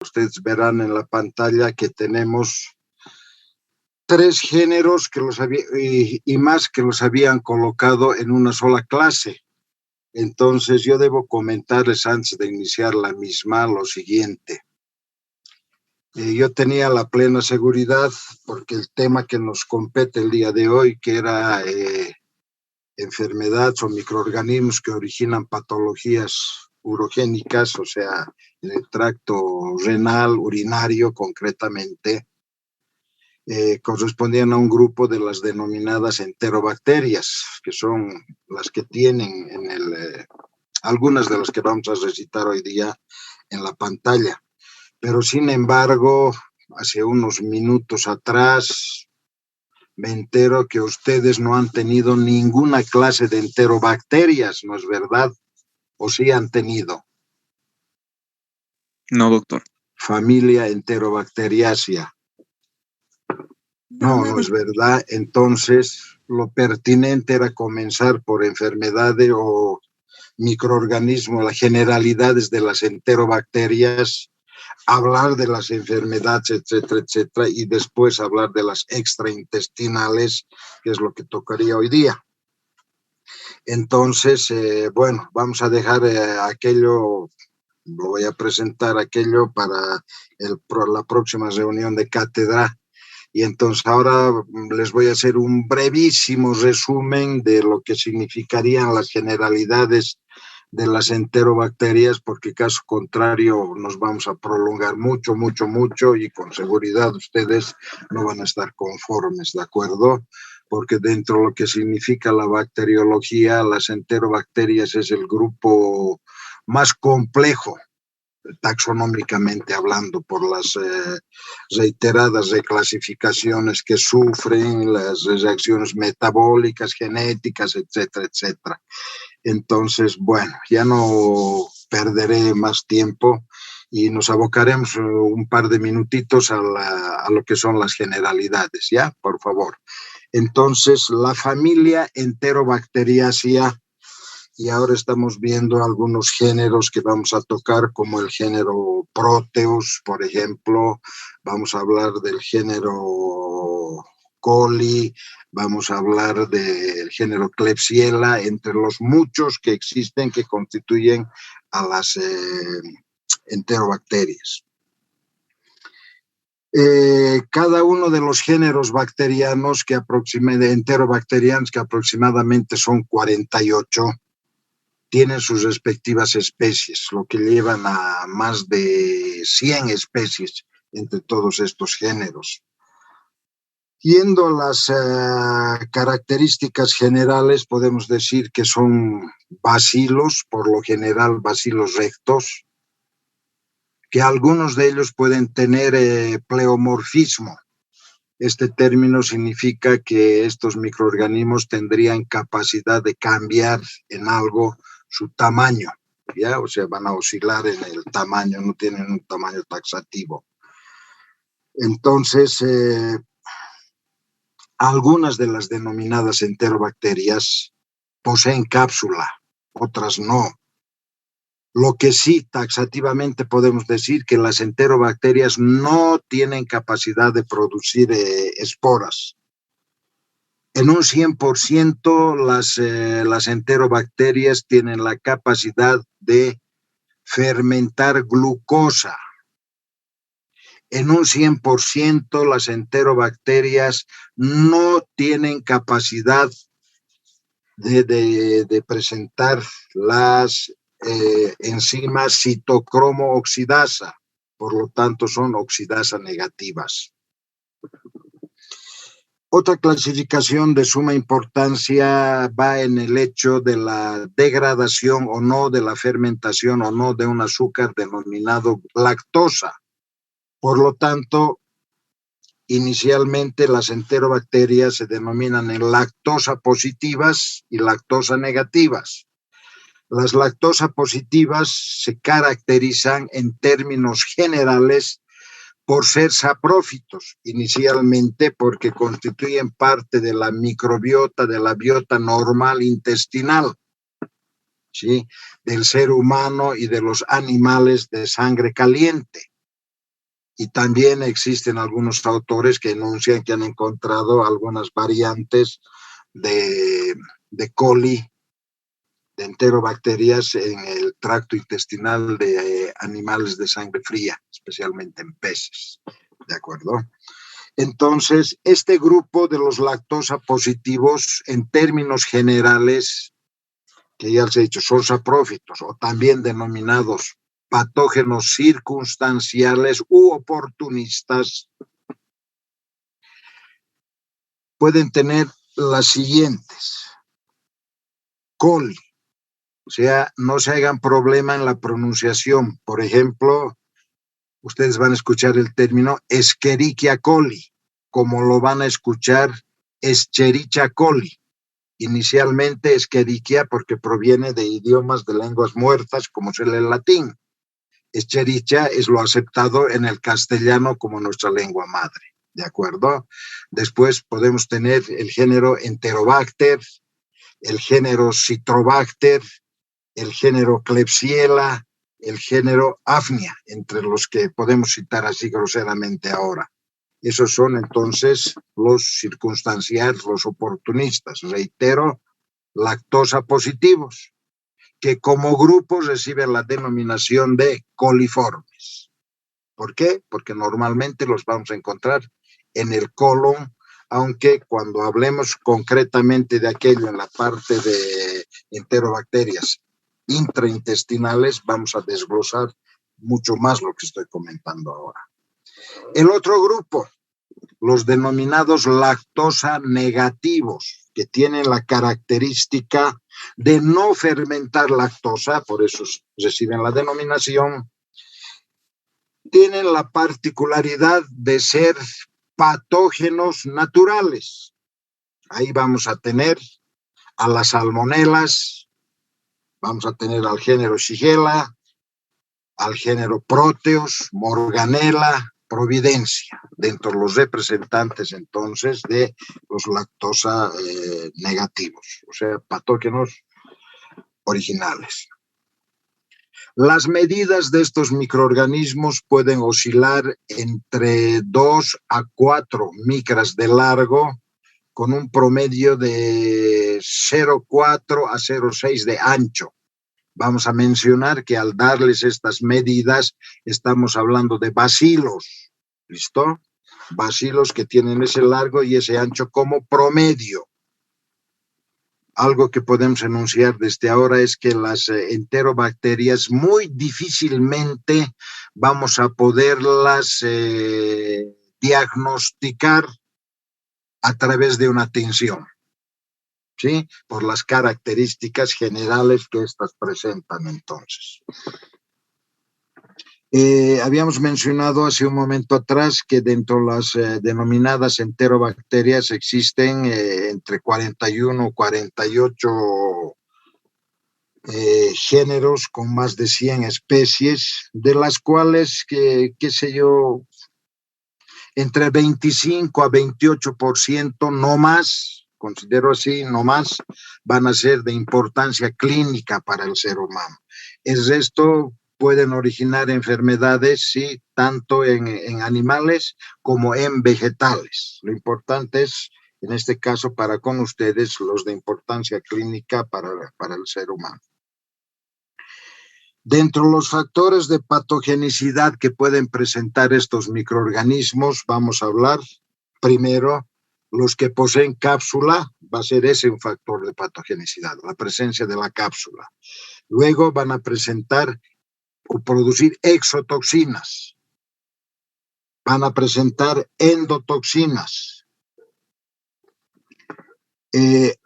Ustedes verán en la pantalla que tenemos 3 géneros que y más que los habían colocado en una sola clase. Entonces yo debo comentarles antes de iniciar la misma lo siguiente. Yo tenía la plena seguridad porque el tema que nos compete el día de hoy, que era enfermedades o microorganismos que originan patologías urogénicas, o sea, en el tracto renal, urinario concretamente, correspondían a un grupo de las denominadas enterobacterias, que son las que tienen algunas de las que vamos a recitar hoy día en la pantalla. Pero sin embargo, hace unos minutos atrás me entero que ustedes no han tenido ninguna clase de enterobacterias, ¿no es verdad? ¿O sí han tenido? No, doctor. Familia Enterobacteriaceae. No, no es verdad. Entonces, lo pertinente era comenzar por enfermedades o microorganismos, las generalidades de las enterobacterias, hablar de las enfermedades, etcétera, etcétera, y después hablar de las extraintestinales, que es lo que tocaría hoy día. Entonces, bueno, vamos a dejar aquello, lo voy a presentar aquello para la próxima reunión de cátedra. Y entonces ahora les voy a hacer un brevísimo resumen de lo que significarían las generalidades de las enterobacterias, porque caso contrario nos vamos a prolongar mucho, mucho, mucho y con seguridad ustedes no van a estar conformes, ¿de acuerdo? Porque dentro de lo que significa la bacteriología, las enterobacterias es el grupo más complejo, taxonómicamente hablando, por las reiteradas reclasificaciones que sufren, las reacciones metabólicas, genéticas, etcétera, etcétera. Entonces, bueno, ya no perderé más tiempo y nos abocaremos un par de minutitos a lo que son las generalidades, ¿ya? Por favor. Entonces, la familia Enterobacteriaceae, y ahora estamos viendo algunos géneros que vamos a tocar, como el género Proteus, por ejemplo. Vamos a hablar del género Coli, vamos a hablar del género Klebsiella, entre los muchos que existen que constituyen a las enterobacterias. Cada uno de los géneros bacterianos enterobacterianos, que aproximadamente son 48, tienen sus respectivas especies, lo que llevan a más de 100 especies entre todos estos géneros. Yendo a las características generales, podemos decir que son bacilos, por lo general bacilos rectos, que algunos de ellos pueden tener pleomorfismo. Este término significa que estos microorganismos tendrían capacidad de cambiar en algo su tamaño, ¿ya? O sea, van a oscilar en el tamaño, no tienen un tamaño taxativo. Entonces, algunas de las denominadas enterobacterias poseen cápsula, otras no. Lo que sí taxativamente podemos decir que las enterobacterias no tienen capacidad de producir esporas. En un 100% las enterobacterias tienen la capacidad de fermentar glucosa. En un 100% las enterobacterias no tienen capacidad de presentar las enzimas citocromo oxidasa, por lo tanto son oxidasa negativas. Otra clasificación de suma importancia va en el hecho de la degradación o no, de la fermentación o no de un azúcar denominado lactosa. Por lo tanto, inicialmente las enterobacterias se denominan en lactosa positivas y lactosa negativas. Las lactosa positivas se caracterizan en términos generales por ser saprófitos, inicialmente porque constituyen parte de la microbiota, de la biota normal intestinal, ¿sí?, del ser humano y de los animales de sangre caliente. Y también existen algunos autores que enuncian que han encontrado algunas variantes de coli, de enterobacterias en el tracto intestinal de animales de sangre fría, especialmente en peces. ¿De acuerdo? Entonces, este grupo de los lactosa positivos, en términos generales, que ya les he dicho, son saprófitos o también denominados patógenos circunstanciales u oportunistas, pueden tener las siguientes. Coli, o sea, no se hagan problema en la pronunciación. Por ejemplo, ustedes van a escuchar el término Escherichia coli, como lo van a escuchar Escherichia coli. Inicialmente Escherichia porque proviene de idiomas de lenguas muertas, como es el latín. Escherichia es lo aceptado en el castellano como nuestra lengua madre, ¿de acuerdo? Después podemos tener el género Enterobacter, el género Citrobacter, el género Klebsiella, el género Afnia, entre los que podemos citar así groseramente ahora. Esos son entonces los circunstanciales, los oportunistas, reitero, lactosa positivos, que como grupos reciben la denominación de coliformes. ¿Por qué? Porque normalmente los vamos a encontrar en el colon, aunque cuando hablemos concretamente de aquello en la parte de enterobacterias intraintestinales, vamos a desglosar mucho más lo que estoy comentando ahora. El otro grupo, los denominados lactosa negativos, que tienen la característica de no fermentar lactosa, por eso reciben la denominación, tienen la particularidad de ser patógenos naturales. Ahí vamos a tener a las salmonelas, vamos a tener al género Shigella, al género Proteus, Morganella, Providencia, dentro de los representantes entonces de los lactosa negativos, o sea, patógenos originales. Las medidas de estos microorganismos pueden oscilar entre 2 a 4 micras de largo, con un promedio de 0,4 a 0,6 de ancho. Vamos a mencionar que al darles estas medidas estamos hablando de bacilos, ¿listo? Bacilos que tienen ese largo y ese ancho como promedio. Algo que podemos enunciar desde ahora es que las enterobacterias muy difícilmente vamos a poderlas diagnosticar a través de una tinción, ¿sí? Por las características generales que estas presentan entonces. Habíamos mencionado hace un momento atrás que dentro de las denominadas enterobacterias existen entre 41 o 48 géneros con más de 100 especies, de las cuales, qué sé yo, entre 25 a 28%, no más, considero así, no más, van a ser de importancia clínica para el ser humano. El resto pueden originar enfermedades, sí, tanto en animales como en vegetales. Lo importante es, en este caso, para con ustedes, los de importancia clínica para el ser humano. Dentro de los factores de patogenicidad que pueden presentar estos microorganismos, vamos a hablar primero, los que poseen cápsula, va a ser ese un factor de patogenicidad, la presencia de la cápsula. Luego van a presentar o producir exotoxinas, van a presentar endotoxinas,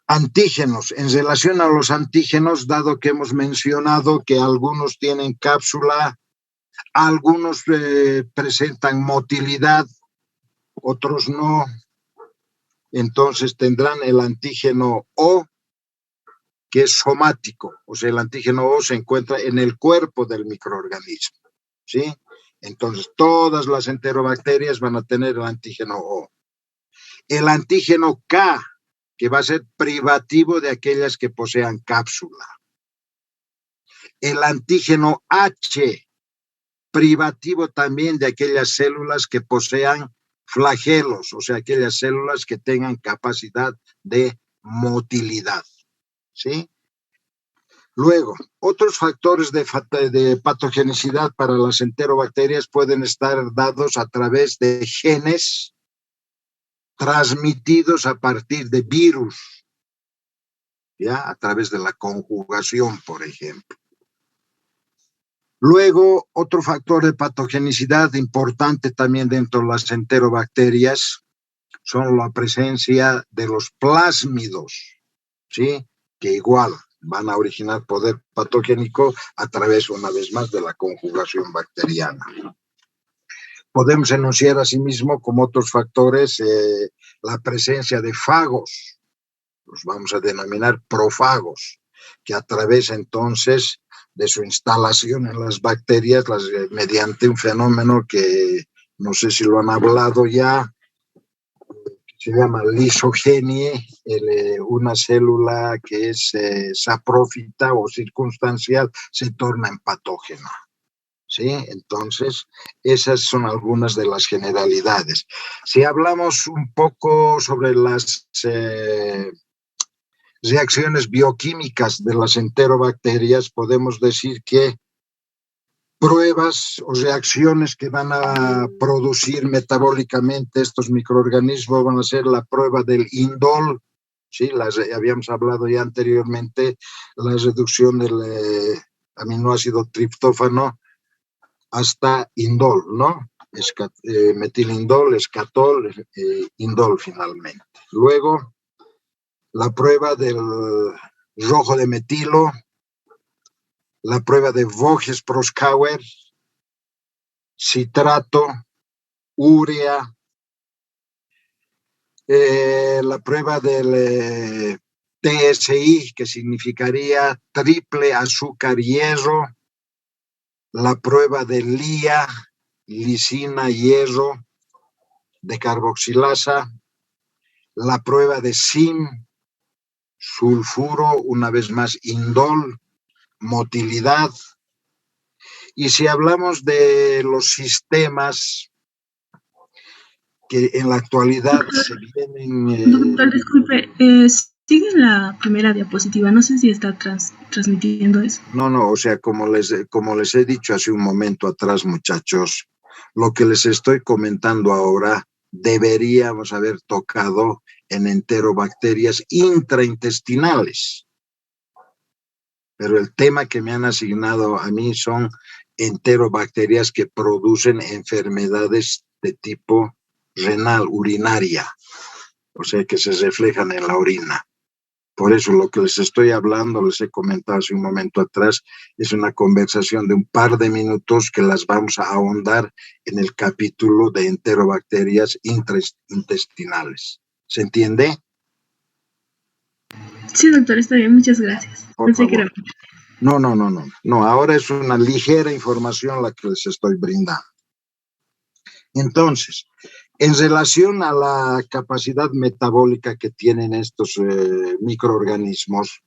antígenos. En relación a los antígenos, dado que hemos mencionado que algunos tienen cápsula, algunos presentan motilidad, otros no, entonces tendrán el antígeno O, que es somático, o sea, el antígeno O se encuentra en el cuerpo del microorganismo, ¿sí? Entonces, todas las enterobacterias van a tener el antígeno O. El antígeno K, que va a ser privativo de aquellas que posean cápsula. El antígeno H, privativo también de aquellas células que posean flagelos, o sea, aquellas células que tengan capacidad de motilidad, ¿sí? Luego, otros factores de patogenicidad para las enterobacterias pueden estar dados a través de genes transmitidos a partir de virus, ¿ya? A través de la conjugación, por ejemplo. Luego, otro factor de patogenicidad importante también dentro de las enterobacterias son la presencia de los plásmidos, ¿sí? Que igual van a originar poder patogénico a través, una vez más, de la conjugación bacteriana. Podemos enunciar asimismo como otros factores la presencia de fagos, los vamos a denominar profagos, que a través entonces de su instalación en las bacterias, mediante un fenómeno que no sé si lo han hablado ya, se llama lisogenie, una célula que es saprófita o circunstancial se torna en patógena, ¿sí? Entonces, esas son algunas de las generalidades. Si hablamos un poco sobre las reacciones bioquímicas de las enterobacterias, podemos decir que pruebas o reacciones que van a producir metabólicamente estos microorganismos van a ser la prueba del indol, ¿sí? Habíamos hablado ya anteriormente, la reducción del aminoácido triptófano hasta indol, ¿no? Metilindol, escatol, indol finalmente. Luego, la prueba del rojo de metilo, la prueba de Voges-Proskauer, citrato, urea, la prueba del TSI, que significaría triple azúcar hierro, la prueba de LIA, lisina hierro, de carboxilasa, la prueba de SIM, sulfuro, una vez más indol, motilidad. Y si hablamos de los sistemas que en la actualidad se vienen... Doctor, disculpe, sigue en la primera diapositiva, no sé si está transmitiendo eso. No, o sea, como les he dicho hace un momento atrás, muchachos, lo que les estoy comentando ahora deberíamos haber tocado en enterobacterias intraintestinales. Pero el tema que me han asignado a mí son enterobacterias que producen enfermedades de tipo renal, urinaria, o sea, que se reflejan en la orina. Por eso lo que les estoy hablando, les he comentado hace un momento atrás, es una conversación de un par de minutos que las vamos a ahondar en el capítulo de enterobacterias intraintestinales. ¿Se entiende? Sí, doctor, está bien, muchas gracias. Pensé que era... No, ahora es una ligera información la que les estoy brindando. Entonces, en relación a la capacidad metabólica que tienen estos microorganismos,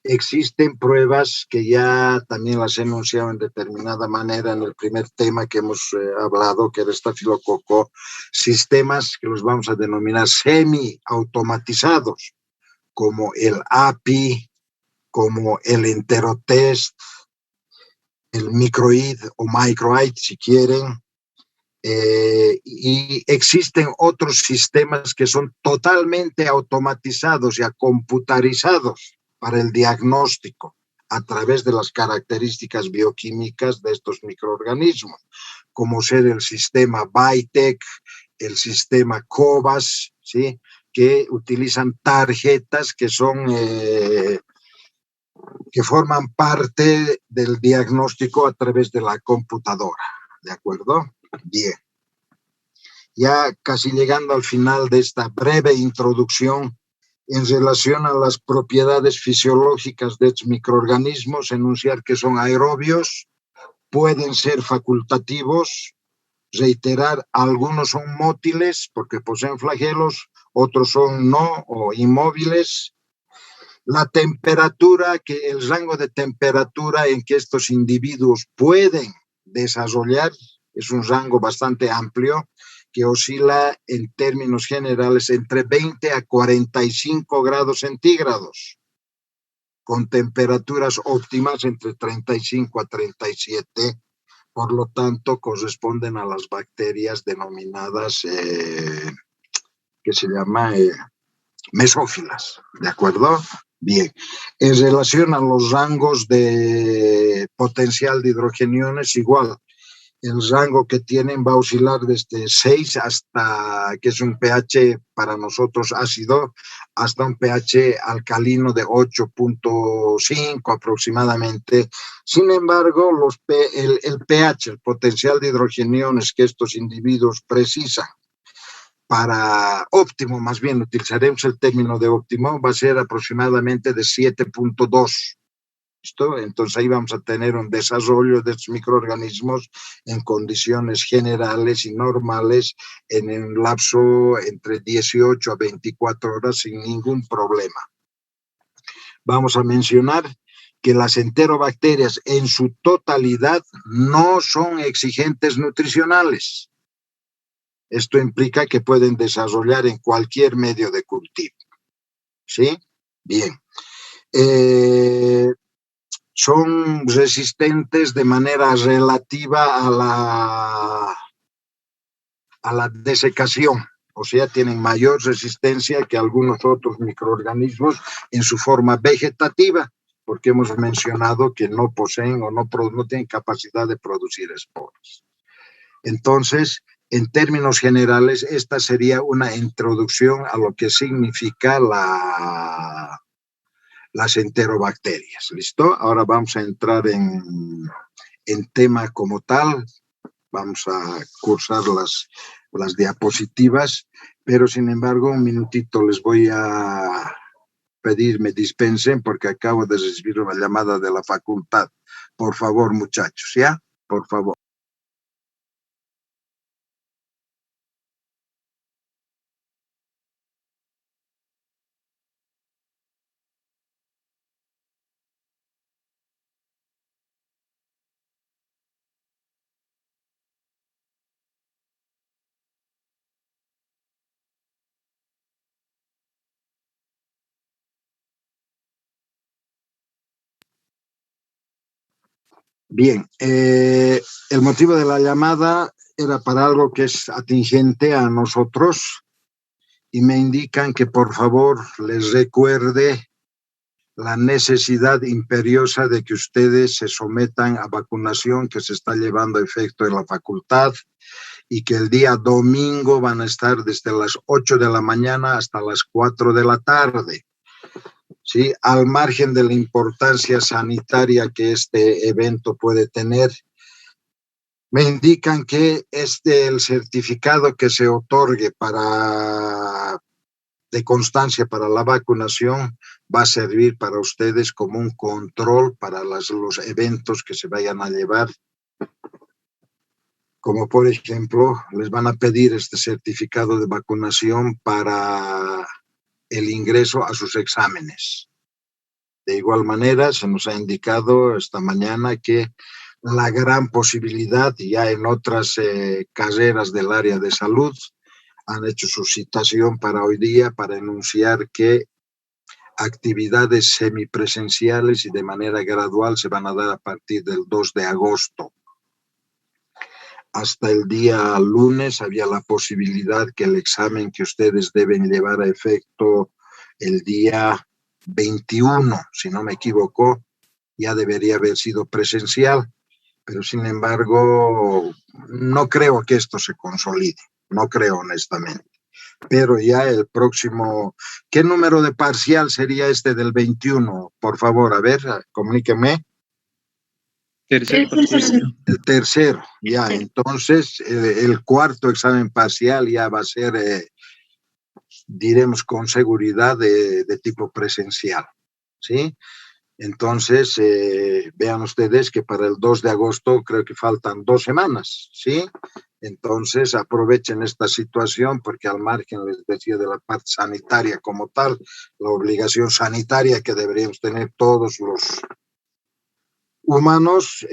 existen pruebas que ya también las he enunciado en determinada manera en el primer tema que hemos hablado, que era estafilococo, sistemas que los vamos a denominar semi-automatizados, como el API, como el Enterotest, el Microid o Microid, si quieren. Y existen otros sistemas que son totalmente automatizados y computarizados para el diagnóstico a través de las características bioquímicas de estos microorganismos, como ser el sistema BITEC, el sistema COBAS, ¿sí? Que utilizan tarjetas que son... que forman parte del diagnóstico a través de la computadora, ¿de acuerdo? Bien. Ya casi llegando al final de esta breve introducción en relación a las propiedades fisiológicas de estos microorganismos, enunciar que son aerobios, pueden ser facultativos, reiterar, algunos son mótiles porque poseen flagelos, otros son no o inmóviles. La temperatura, que el rango de temperatura en que estos individuos pueden desarrollar. Es un rango bastante amplio que oscila en términos generales entre 20 a 45 grados centígrados, con temperaturas óptimas entre 35 a 37. Por lo tanto, corresponden a las bacterias denominadas, que se llama mesófilas, ¿de acuerdo? Bien. En relación a los rangos de potencial de hidrogeniones, igual. El rango que tienen va a oscilar desde 6 hasta, que es un pH para nosotros ácido, hasta un pH alcalino de 8.5 aproximadamente. Sin embargo, el pH, el potencial de hidrogeniones que estos individuos precisan para óptimo, más bien utilizaremos el término de óptimo, va a ser aproximadamente de 7.2. ¿Listo? Entonces ahí vamos a tener un desarrollo de estos microorganismos en condiciones generales y normales en un lapso entre 18 a 24 horas sin ningún problema. Vamos a mencionar que las enterobacterias en su totalidad no son exigentes nutricionales. Esto implica que pueden desarrollar en cualquier medio de cultivo. ¿Sí? Bien. Son resistentes de manera relativa a la desecación, o sea, tienen mayor resistencia que algunos otros microorganismos en su forma vegetativa, porque hemos mencionado que no poseen o no tienen capacidad de producir esporas. Entonces, en términos generales, esta sería una introducción a lo que significa las enterobacterias. ¿Listo? Ahora vamos a entrar en tema como tal. Vamos a cursar las diapositivas, pero sin embargo, un minutito les voy a pedir me dispensen porque acabo de recibir una llamada de la facultad. Por favor, muchachos, ¿ya? Por favor. Bien, el motivo de la llamada era para algo que es atingente a nosotros y me indican que por favor les recuerde la necesidad imperiosa de que ustedes se sometan a vacunación que se está llevando a efecto en la facultad y que el día domingo van a estar desde las 8 de la mañana hasta las 4 de la tarde. ¿Sí? Al margen de la importancia sanitaria que este evento puede tener, me indican que el certificado que se otorgue de constancia para la vacunación va a servir para ustedes como un control para los eventos que se vayan a llevar. Como por ejemplo, les van a pedir este certificado de vacunación para el ingreso a sus exámenes. De igual manera, se nos ha indicado esta mañana que la gran posibilidad, ya en otras carreras del área de salud, han hecho su citación para hoy día para anunciar que actividades semipresenciales y de manera gradual se van a dar a partir del 2 de agosto. Hasta el día lunes había la posibilidad que el examen que ustedes deben llevar a efecto el día 21, si no me equivoco, ya debería haber sido presencial, pero sin embargo, no creo que esto se consolide, no creo honestamente. Pero ya el próximo, ¿qué número de parcial sería este del 21? Por favor, a ver, comuníqueme. El tercero. El tercero, ya, entonces el cuarto examen parcial ya va a ser, diremos con seguridad, de tipo presencial, ¿sí? Entonces, vean ustedes que para el 2 de agosto creo que faltan 2 semanas, ¿sí? Entonces, aprovechen esta situación porque al margen, les decía, de la parte sanitaria como tal, la obligación sanitaria que deberíamos tener todos los humanos,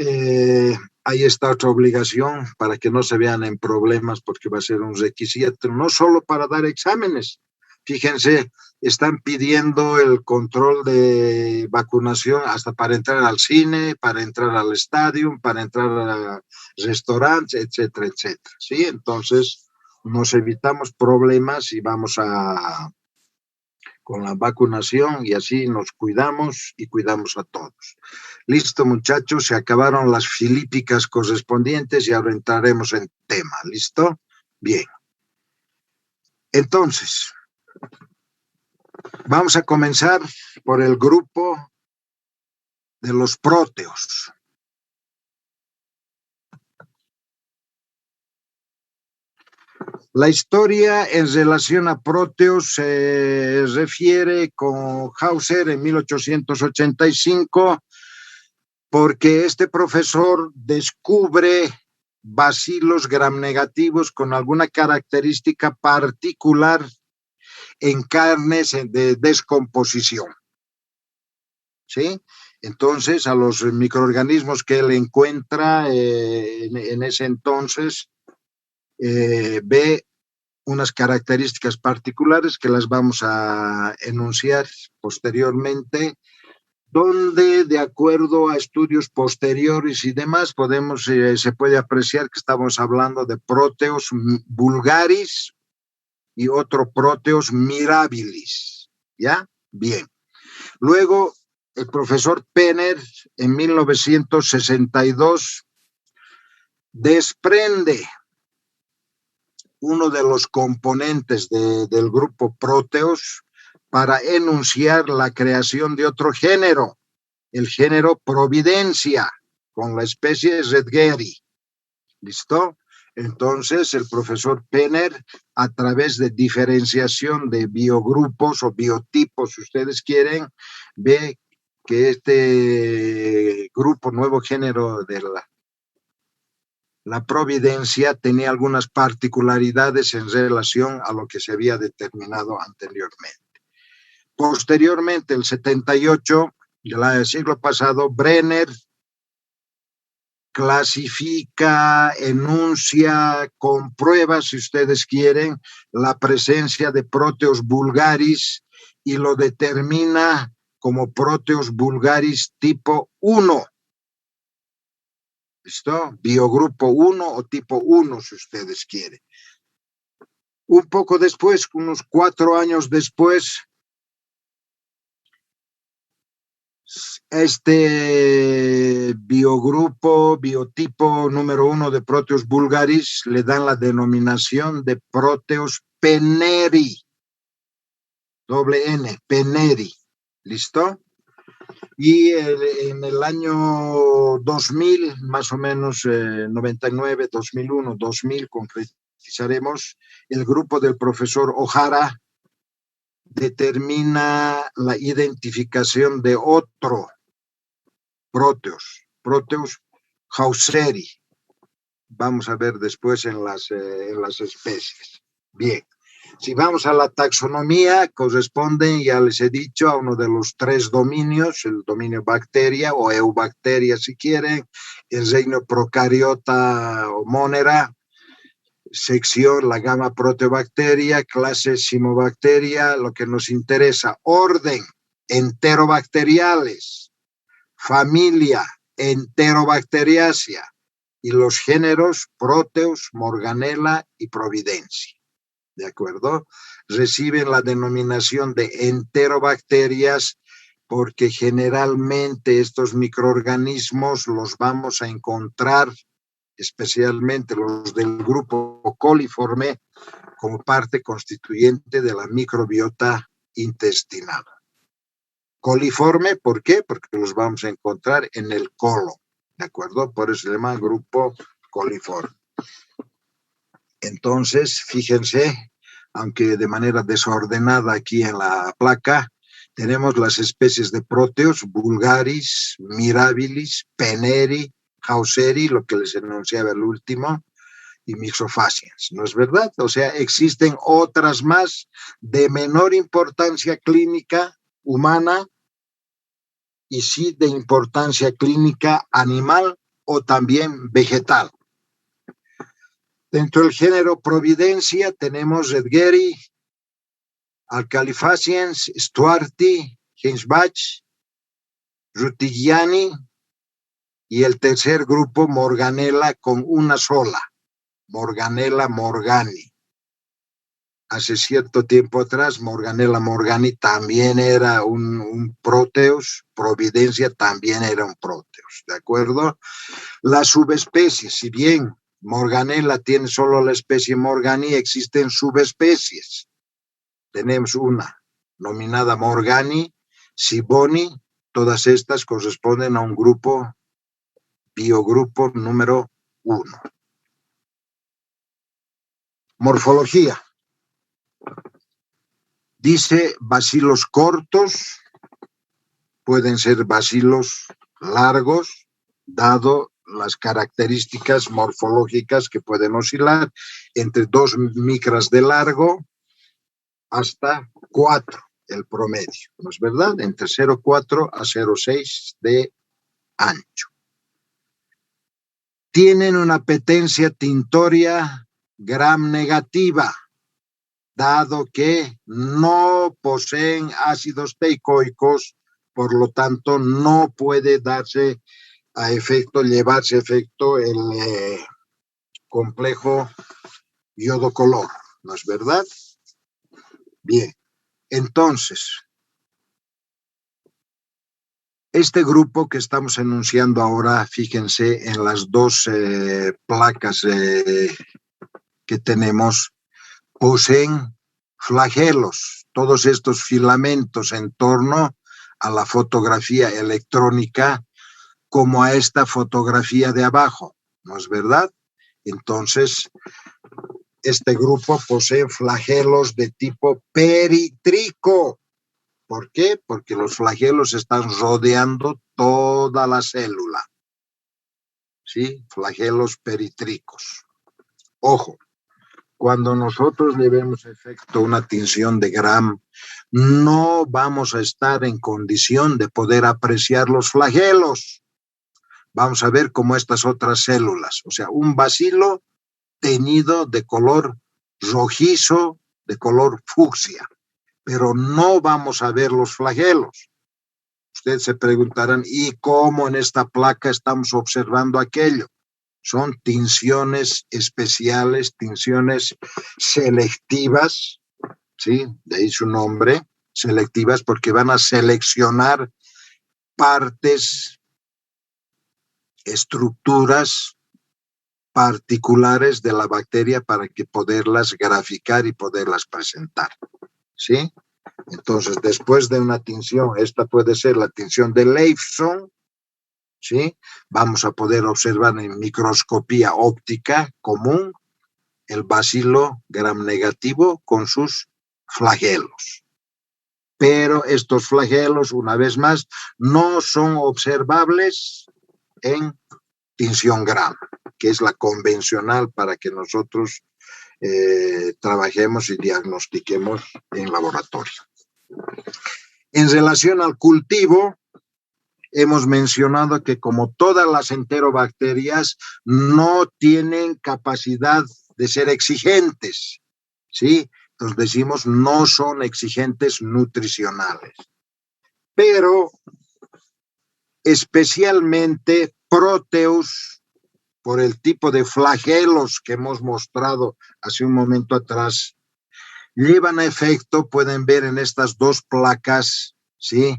Ahí está otra obligación para que no se vean en problemas, porque va a ser un requisito, no solo para dar exámenes. Fíjense, están pidiendo el control de vacunación hasta para entrar al cine, para entrar al estadio, para entrar a restaurantes, etcétera, etcétera. ¿Sí? Entonces, nos evitamos problemas y vamos con la vacunación y así nos cuidamos y cuidamos a todos. Listo, muchachos, se acabaron las filípicas correspondientes y ahora entraremos en tema. ¿Listo? Bien. Entonces, vamos a comenzar por el grupo de los próteos. La historia en relación a próteos se refiere con Hauser en 1885, porque este profesor descubre bacilos gramnegativos con alguna característica particular en carnes de descomposición. ¿Sí? Entonces, a los microorganismos que él encuentra en ese entonces, ve unas características particulares que las vamos a enunciar posteriormente, donde de acuerdo a estudios posteriores y demás se puede apreciar que estamos hablando de Proteus vulgaris y otro Proteus mirabilis. ¿Ya? Bien. Luego, el profesor Penner en 1962 desprende uno de los componentes del grupo Proteus para enunciar la creación de otro género, el género Providencia, con la especie Redgeri. ¿Listo? Entonces, el profesor Penner, a través de diferenciación de biogrupos o biotipos, si ustedes quieren, ve que este grupo, nuevo género de la Providencia, tenía algunas particularidades en relación a lo que se había determinado anteriormente. Posteriormente, el 78 del siglo pasado, Brenner clasifica, enuncia, comprueba, si ustedes quieren, la presencia de Proteus vulgaris y lo determina como Proteus vulgaris tipo 1. ¿Listo? Biogrupo 1 o tipo 1, si ustedes quieren. Un poco después, unos 4 años después, este biotipo número 1 de Proteus vulgaris le dan la denominación de Proteus penneri, doble N, penneri. ¿Listo? Y en el año 2000, más o menos 99, 2001, 2000, concretizaremos, el grupo del profesor O'Hara determina la identificación de otro Proteus hauseri. Vamos a ver después en las especies. Bien. Si vamos a la taxonomía, corresponden, ya les he dicho, a uno de los 3 dominios, el dominio bacteria o eubacteria si quieren, el reino procariota o monera, sección la gama proteobacteria, clase cimobacteria, lo que nos interesa, orden, enterobacteriales, familia, enterobacteriaceae, y los géneros Proteus, Morganella y Providencia. ¿De acuerdo? Reciben la denominación de enterobacterias porque generalmente estos microorganismos los vamos a encontrar, especialmente los del grupo coliforme, como parte constituyente de la microbiota intestinal. Coliforme, ¿por qué? Porque los vamos a encontrar en el colon, ¿de acuerdo? Por eso se llama grupo coliforme. Entonces, fíjense, aunque de manera desordenada aquí en la placa, tenemos las especies de Proteus vulgaris, mirabilis, penneri, hauseri, lo que les enunciaba el último, y Mixofaciens, ¿no es verdad? O sea, existen otras más de menor importancia clínica humana y sí de importancia clínica animal o también vegetal. Dentro del género Providencia tenemos Edgeri, Alcalifaciens, Stuarti, Hensbach, Rutigliani y el tercer grupo Morganella con una sola, Morganella morgani. Hace cierto tiempo atrás, Morganella morgani también era un Proteus, Providencia también era un Proteus, ¿de acuerdo? Las subespecies, si bien Morganella tiene solo la especie morgani, existen subespecies. Tenemos una nominada morgani, siboni, todas estas corresponden a un grupo, biogrupo número 1. Morfología. Dice bacilos cortos, pueden ser bacilos largos, dado las características morfológicas que pueden oscilar entre 2 micras de largo hasta 4, el promedio, ¿no es verdad? Entre 0,4 a 0,6 de ancho. Tienen una petencia tintoria gram negativa, dado que no poseen ácidos teicoicos, por lo tanto no puede llevarse a efecto el complejo yodo-color, ¿no es verdad? Bien, entonces, este grupo que estamos enunciando ahora, fíjense en las dos placas que tenemos, poseen flagelos, todos estos filamentos en torno a la fotografía electrónica, como a esta fotografía de abajo, ¿no es verdad? Entonces, este grupo posee flagelos de tipo peritrico. ¿Por qué? Porque los flagelos están rodeando toda la célula. ¿Sí? Flagelos peritricos. Ojo, cuando nosotros le vemos efecto una tinción de Gram, no vamos a estar en condición de poder apreciar los flagelos. Vamos a ver como estas otras células, o sea, un bacilo teñido de color rojizo, de color fucsia, pero no vamos a ver los flagelos. Ustedes se preguntarán, ¿y cómo en esta placa estamos observando aquello? Son tinciones especiales, tinciones selectivas, ¿sí? De ahí su nombre, selectivas, porque van a seleccionar partes, estructuras particulares de la bacteria para que poderlas graficar y poderlas presentar, ¿sí? Entonces, después de una tinción, esta puede ser la tinción de Leifson, ¿sí? Vamos a poder observar en microscopía óptica común el bacilo gram negativo con sus flagelos. Pero estos flagelos, una vez más, no son observables en tinción gram, que es la convencional para que nosotros trabajemos y diagnostiquemos en laboratorio. En relación al cultivo, hemos mencionado que como todas las enterobacterias no tienen capacidad de ser exigentes, ¿sí? Entonces decimos no son exigentes nutricionales. Pero especialmente Proteus, por el tipo de flagelos que hemos mostrado hace un momento atrás, llevan a efecto, pueden ver en estas dos placas, ¿sí?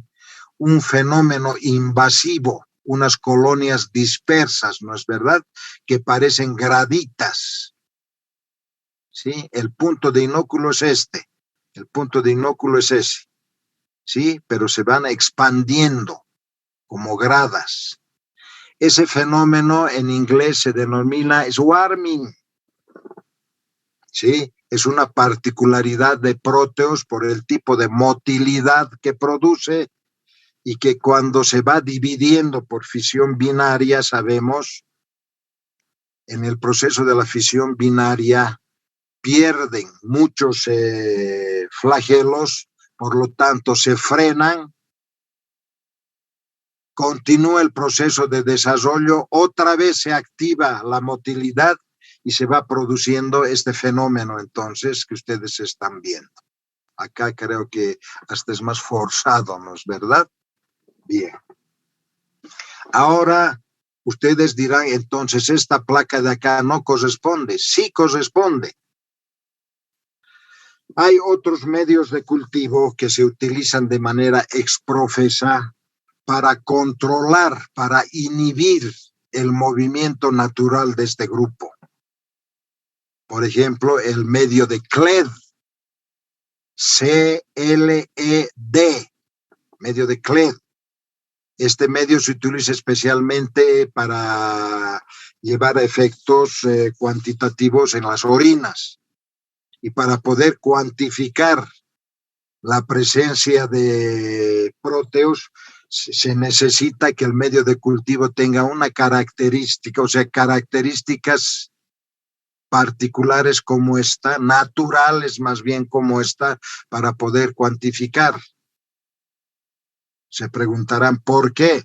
Un fenómeno invasivo, unas colonias dispersas, ¿no es verdad? Que parecen graditas, ¿sí? El punto de inóculo es este, el punto de inóculo es ese, ¿sí? Pero se van expandiendo como gradas. Ese fenómeno en inglés se denomina swarming, ¿sí? Es una particularidad de Proteus por el tipo de motilidad que produce y que cuando se va dividiendo por fisión binaria, sabemos, en el proceso de la fisión binaria pierden muchos flagelos, por lo tanto se frenan continúa el proceso de desarrollo, otra vez se activa la motilidad y se va produciendo este fenómeno entonces que ustedes están viendo. Acá creo que hasta es más forzado, ¿no es verdad? Bien. Ahora ustedes dirán, entonces esta placa de acá no corresponde. Sí corresponde. Hay otros medios de cultivo que se utilizan de manera exprofesa para controlar, para inhibir el movimiento natural de este grupo. Por ejemplo, el medio de CLED, C-L-E-D, medio de CLED. Este medio se utiliza especialmente para llevar efectos cuantitativos en las orinas y para poder cuantificar la presencia de próteos se necesita que el medio de cultivo tenga una característica, o sea, características particulares como esta, naturales más bien como esta, para poder cuantificar. Se preguntarán por qué.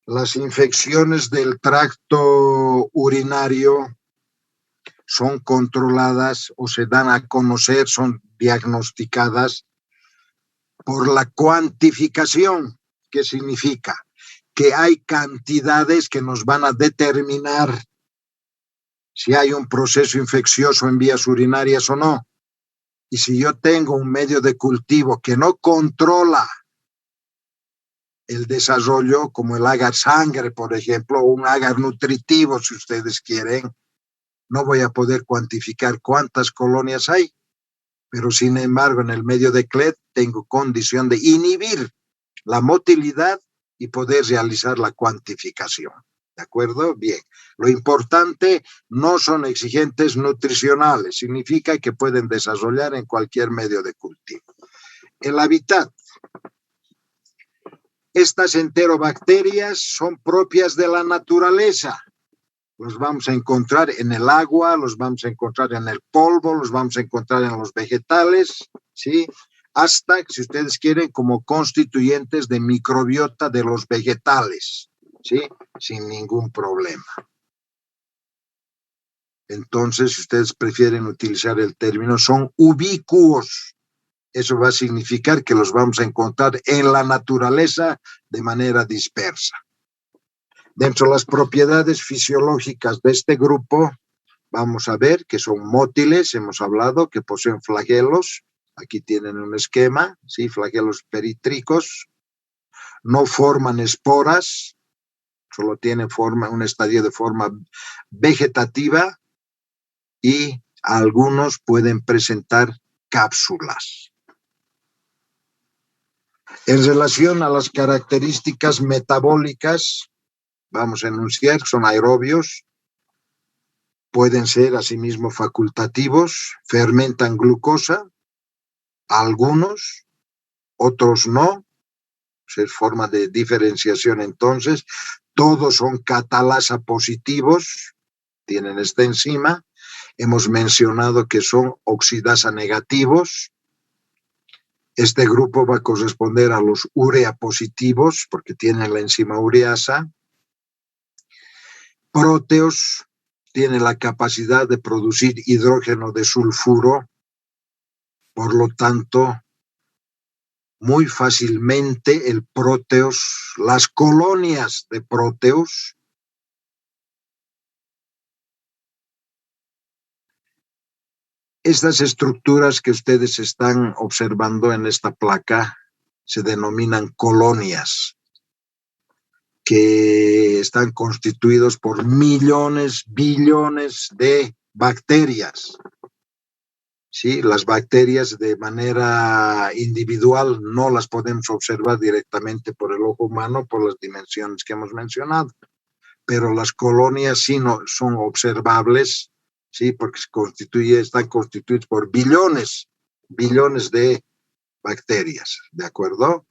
Las infecciones del tracto urinario son controladas o se dan a conocer, son diagnosticadas por la cuantificación. ¿Qué significa? Que hay cantidades que nos van a determinar si hay un proceso infeccioso en vías urinarias o no. Y si yo tengo un medio de cultivo que no controla el desarrollo, como el agar sangre, por ejemplo, o un agar nutritivo, si ustedes quieren, no voy a poder cuantificar cuántas colonias hay. Pero sin embargo, en el medio de CLED tengo condición de inhibir la motilidad y poder realizar la cuantificación. ¿De acuerdo? Bien. Lo importante no son exigentes nutricionales, significa que pueden desarrollar en cualquier medio de cultivo. El hábitat. Estas enterobacterias son propias de la naturaleza. Los vamos a encontrar en el agua, los vamos a encontrar en el polvo, los vamos a encontrar en los vegetales, ¿sí? Hasta, si ustedes quieren, como constituyentes de microbiota de los vegetales, ¿sí? Sin ningún problema. Entonces, si ustedes prefieren utilizar el término, son ubicuos. Eso va a significar que los vamos a encontrar en la naturaleza de manera dispersa. Dentro de las propiedades fisiológicas de este grupo, vamos a ver que son mótiles, hemos hablado, que poseen flagelos. Aquí tienen un esquema, ¿sí? Flagelos perítlicos. No forman esporas, solo tienen un estadio de forma vegetativa y algunos pueden presentar cápsulas. En relación a las características metabólicas, vamos a enunciar que son aerobios, pueden ser asimismo facultativos, fermentan glucosa, algunos, otros no, es forma de diferenciación entonces, todos son catalasa positivos, tienen esta enzima, hemos mencionado que son oxidasa negativos. Este grupo va a corresponder a los urea positivos porque tienen la enzima ureasa. Próteos tiene la capacidad de producir hidrógeno de sulfuro, por lo tanto, muy fácilmente el próteos, las colonias de próteos, estas estructuras que ustedes están observando en esta placa se denominan colonias, que están constituidos por millones, billones de bacterias. ¿Sí? Las bacterias de manera individual no las podemos observar directamente por el ojo humano por las dimensiones que hemos mencionado, pero las colonias sí no, son observables, ¿sí? Porque están constituidos por billones de bacterias, ¿de acuerdo?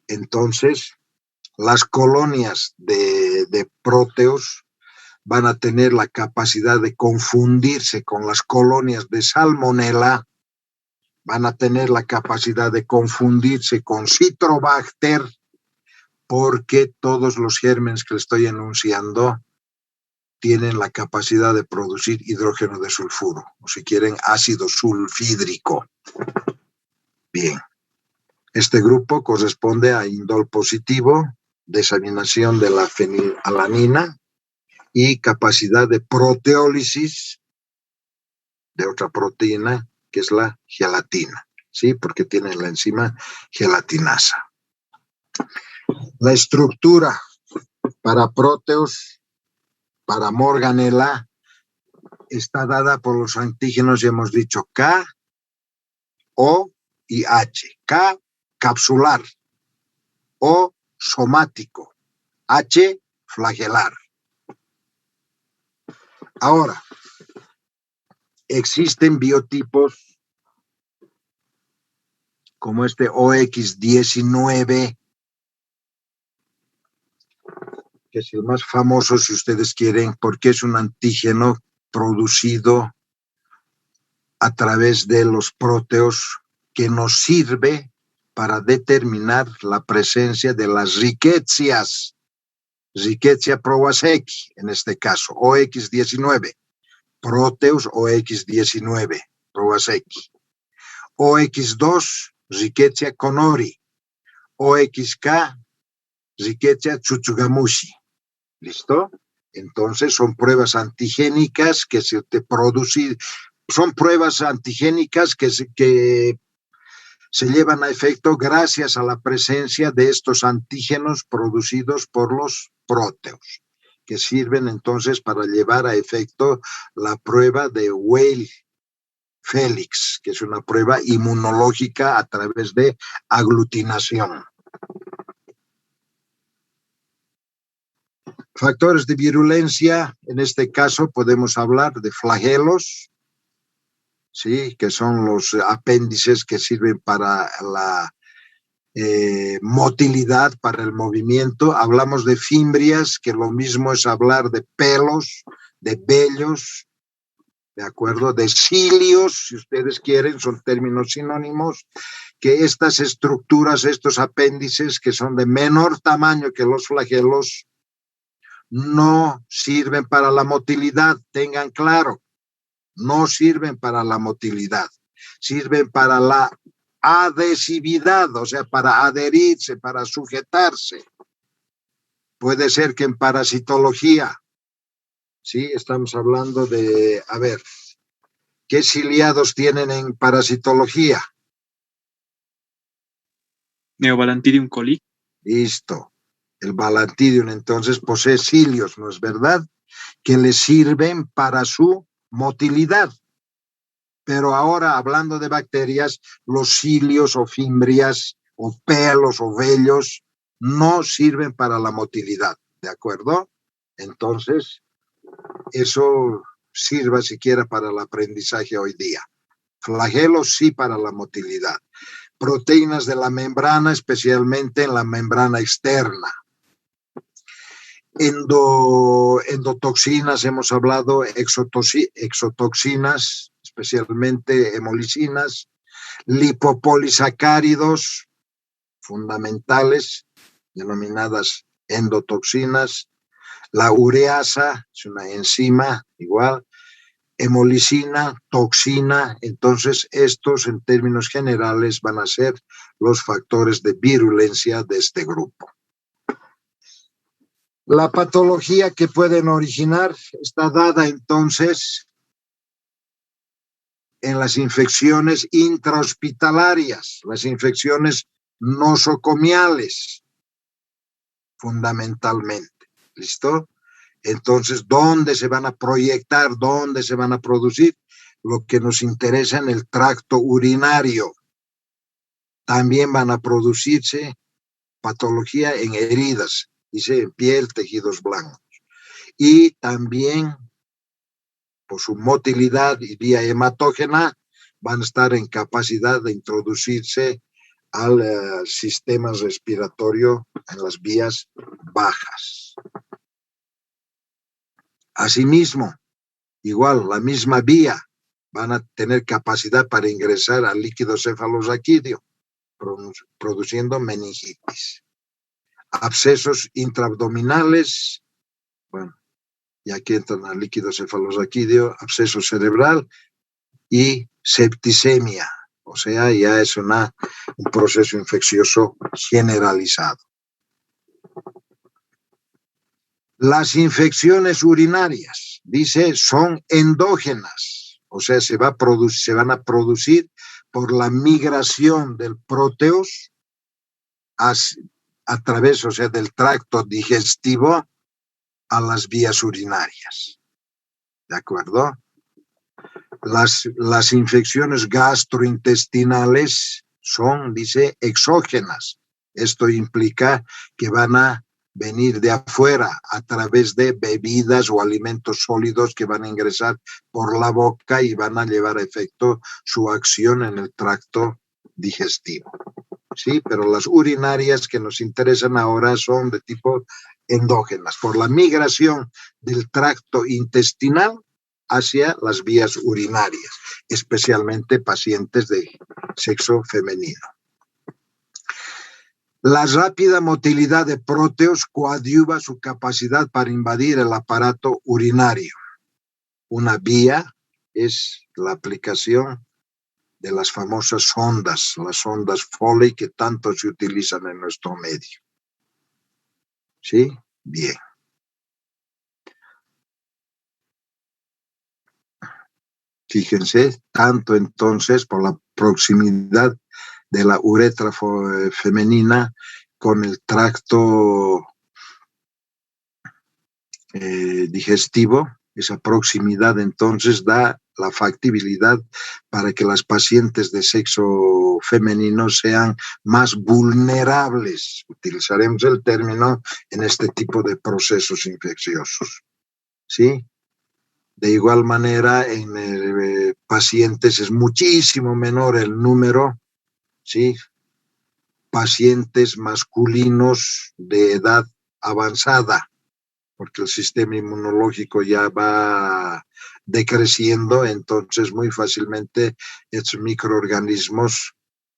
Entonces, las colonias de próteos van a tener la capacidad de confundirse con las colonias de salmonela, van a tener la capacidad de confundirse con citrobacter, porque todos los gérmenes que le estoy enunciando tienen la capacidad de producir hidrógeno de sulfuro, o si quieren, ácido sulfídrico. Bien, este grupo corresponde a indol positivo, desaminación de la fenilalanina y capacidad de proteólisis de otra proteína, que es la gelatina, ¿sí? Porque tiene la enzima gelatinasa. La estructura para Proteus, para Morganella, está dada por los antígenos, ya hemos dicho, K, O y H. K, capsular. O, somático. H, flagelar. Ahora, existen biotipos como este OX19, que es el más famoso, si ustedes quieren, porque es un antígeno producido a través de los proteos que nos sirve para determinar la presencia de las riquecias, Rickettsia prowazekii, en este caso, OX19, proteus OX19, prowazekii, OX2, Rickettsia connori, OXK, Rickettsia tsutsugamushi. ¿Listo? Entonces son pruebas antigénicas que se te producen, son pruebas antigénicas que se llevan a efecto gracias a la presencia de estos antígenos producidos por los proteos, que sirven entonces para llevar a efecto la prueba de Weil-Felix, que es una prueba inmunológica a través de aglutinación. Factores de virulencia, en este caso podemos hablar de flagelos, ¿sí? Que son los apéndices que sirven para la motilidad, para el movimiento. Hablamos de fimbrias, que lo mismo es hablar de pelos, de vellos, ¿de acuerdo? De cilios, si ustedes quieren, son términos sinónimos, que estas estructuras, estos apéndices, que son de menor tamaño que los flagelos, no sirven para la motilidad, tengan claro, no sirven para la motilidad, sirven para la adhesividad, o sea, para adherirse, para sujetarse. Puede ser que en parasitología, ¿sí? Estamos hablando de, a ver, ¿qué ciliados tienen en parasitología? Neobalantidium coli. Listo. El Balantidium entonces posee cilios, ¿no es verdad? Que le sirven para su motilidad. Pero ahora, hablando de bacterias, los cilios o fimbrias o pelos o vellos no sirven para la motilidad, ¿de acuerdo? Entonces, eso sirva siquiera para el aprendizaje hoy día. Flagelos sí para la motilidad. Proteínas de la membrana, especialmente en la membrana externa. Endotoxinas, hemos hablado, exotoxinas, especialmente hemolicinas, lipopolisacáridos fundamentales, denominadas endotoxinas, la ureasa, es una enzima igual, hemolicina, toxina. Entonces estos en términos generales van a ser los factores de virulencia de este grupo. La patología que pueden originar está dada entonces en las infecciones intrahospitalarias, las infecciones nosocomiales, fundamentalmente. ¿Listo? Entonces, ¿dónde se van a proyectar? ¿Dónde se van a producir? Lo que nos interesa en el tracto urinario. También van a producirse patología en heridas, dice en piel, tejidos blancos. Y también, por su motilidad y vía hematógena, van a estar en capacidad de introducirse al sistema respiratorio en las vías bajas. Asimismo, igual, la misma vía, van a tener capacidad para ingresar al líquido cefalorraquídeo, produciendo meningitis. abscesos intraabdominales, bueno, y aquí entran al líquido cefalorraquídeo, absceso cerebral y septicemia, o sea, ya es un proceso infeccioso generalizado. Las infecciones urinarias, dice, son endógenas, o sea, se van a producir por la migración del proteus a través, o sea, del tracto digestivo a las vías urinarias. ¿De acuerdo? Las infecciones gastrointestinales son, dice, exógenas. Esto implica que van a venir de afuera a través de bebidas o alimentos sólidos que van a ingresar por la boca y van a llevar a efecto su acción en el tracto digestivo. Sí, pero las urinarias que nos interesan ahora son de tipo endógenas, por la migración del tracto intestinal hacia las vías urinarias, especialmente pacientes de sexo femenino. La rápida motilidad de proteos coadyuva su capacidad para invadir el aparato urinario. Una vía es la aplicación de las famosas sondas, las sondas Foley que tanto se utilizan en nuestro medio. ¿Sí? Bien. Fíjense, tanto entonces por la proximidad de la uretra femenina con el tracto digestivo, esa proximidad entonces da la factibilidad para que las pacientes de sexo femenino sean más vulnerables, utilizaremos el término, en este tipo de procesos infecciosos. ¿Sí? De igual manera, en pacientes es muchísimo menor el número, ¿sí? Pacientes masculinos de edad avanzada, porque el sistema inmunológico ya va decreciendo, entonces muy fácilmente estos microorganismos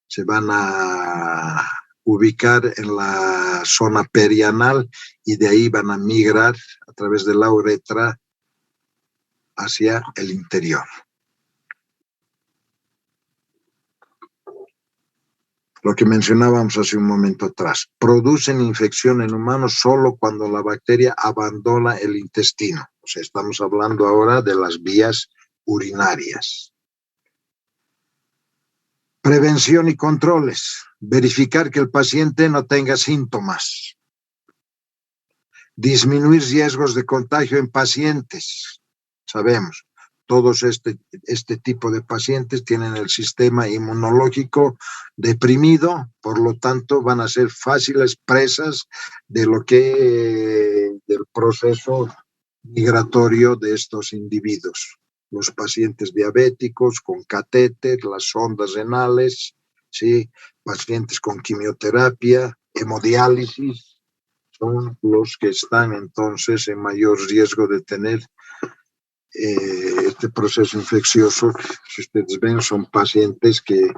se van a ubicar en la zona perianal y de ahí van a migrar a través de la uretra hacia el interior. Lo que mencionábamos hace un momento atrás, producen infección en humanos solo cuando la bacteria abandona el intestino. O sea, estamos hablando ahora de las vías urinarias. Prevención y controles. Verificar que el paciente no tenga síntomas. Disminuir riesgos de contagio en pacientes. Sabemos, todos este tipo de pacientes tienen el sistema inmunológico deprimido, por lo tanto van a ser fáciles presas del proceso migratorio de estos individuos. Los pacientes diabéticos con catéter, las sondas renales, ¿sí? Pacientes con quimioterapia, hemodiálisis, son los que están entonces en mayor riesgo de tener este proceso infeccioso. Si ustedes ven, son pacientes que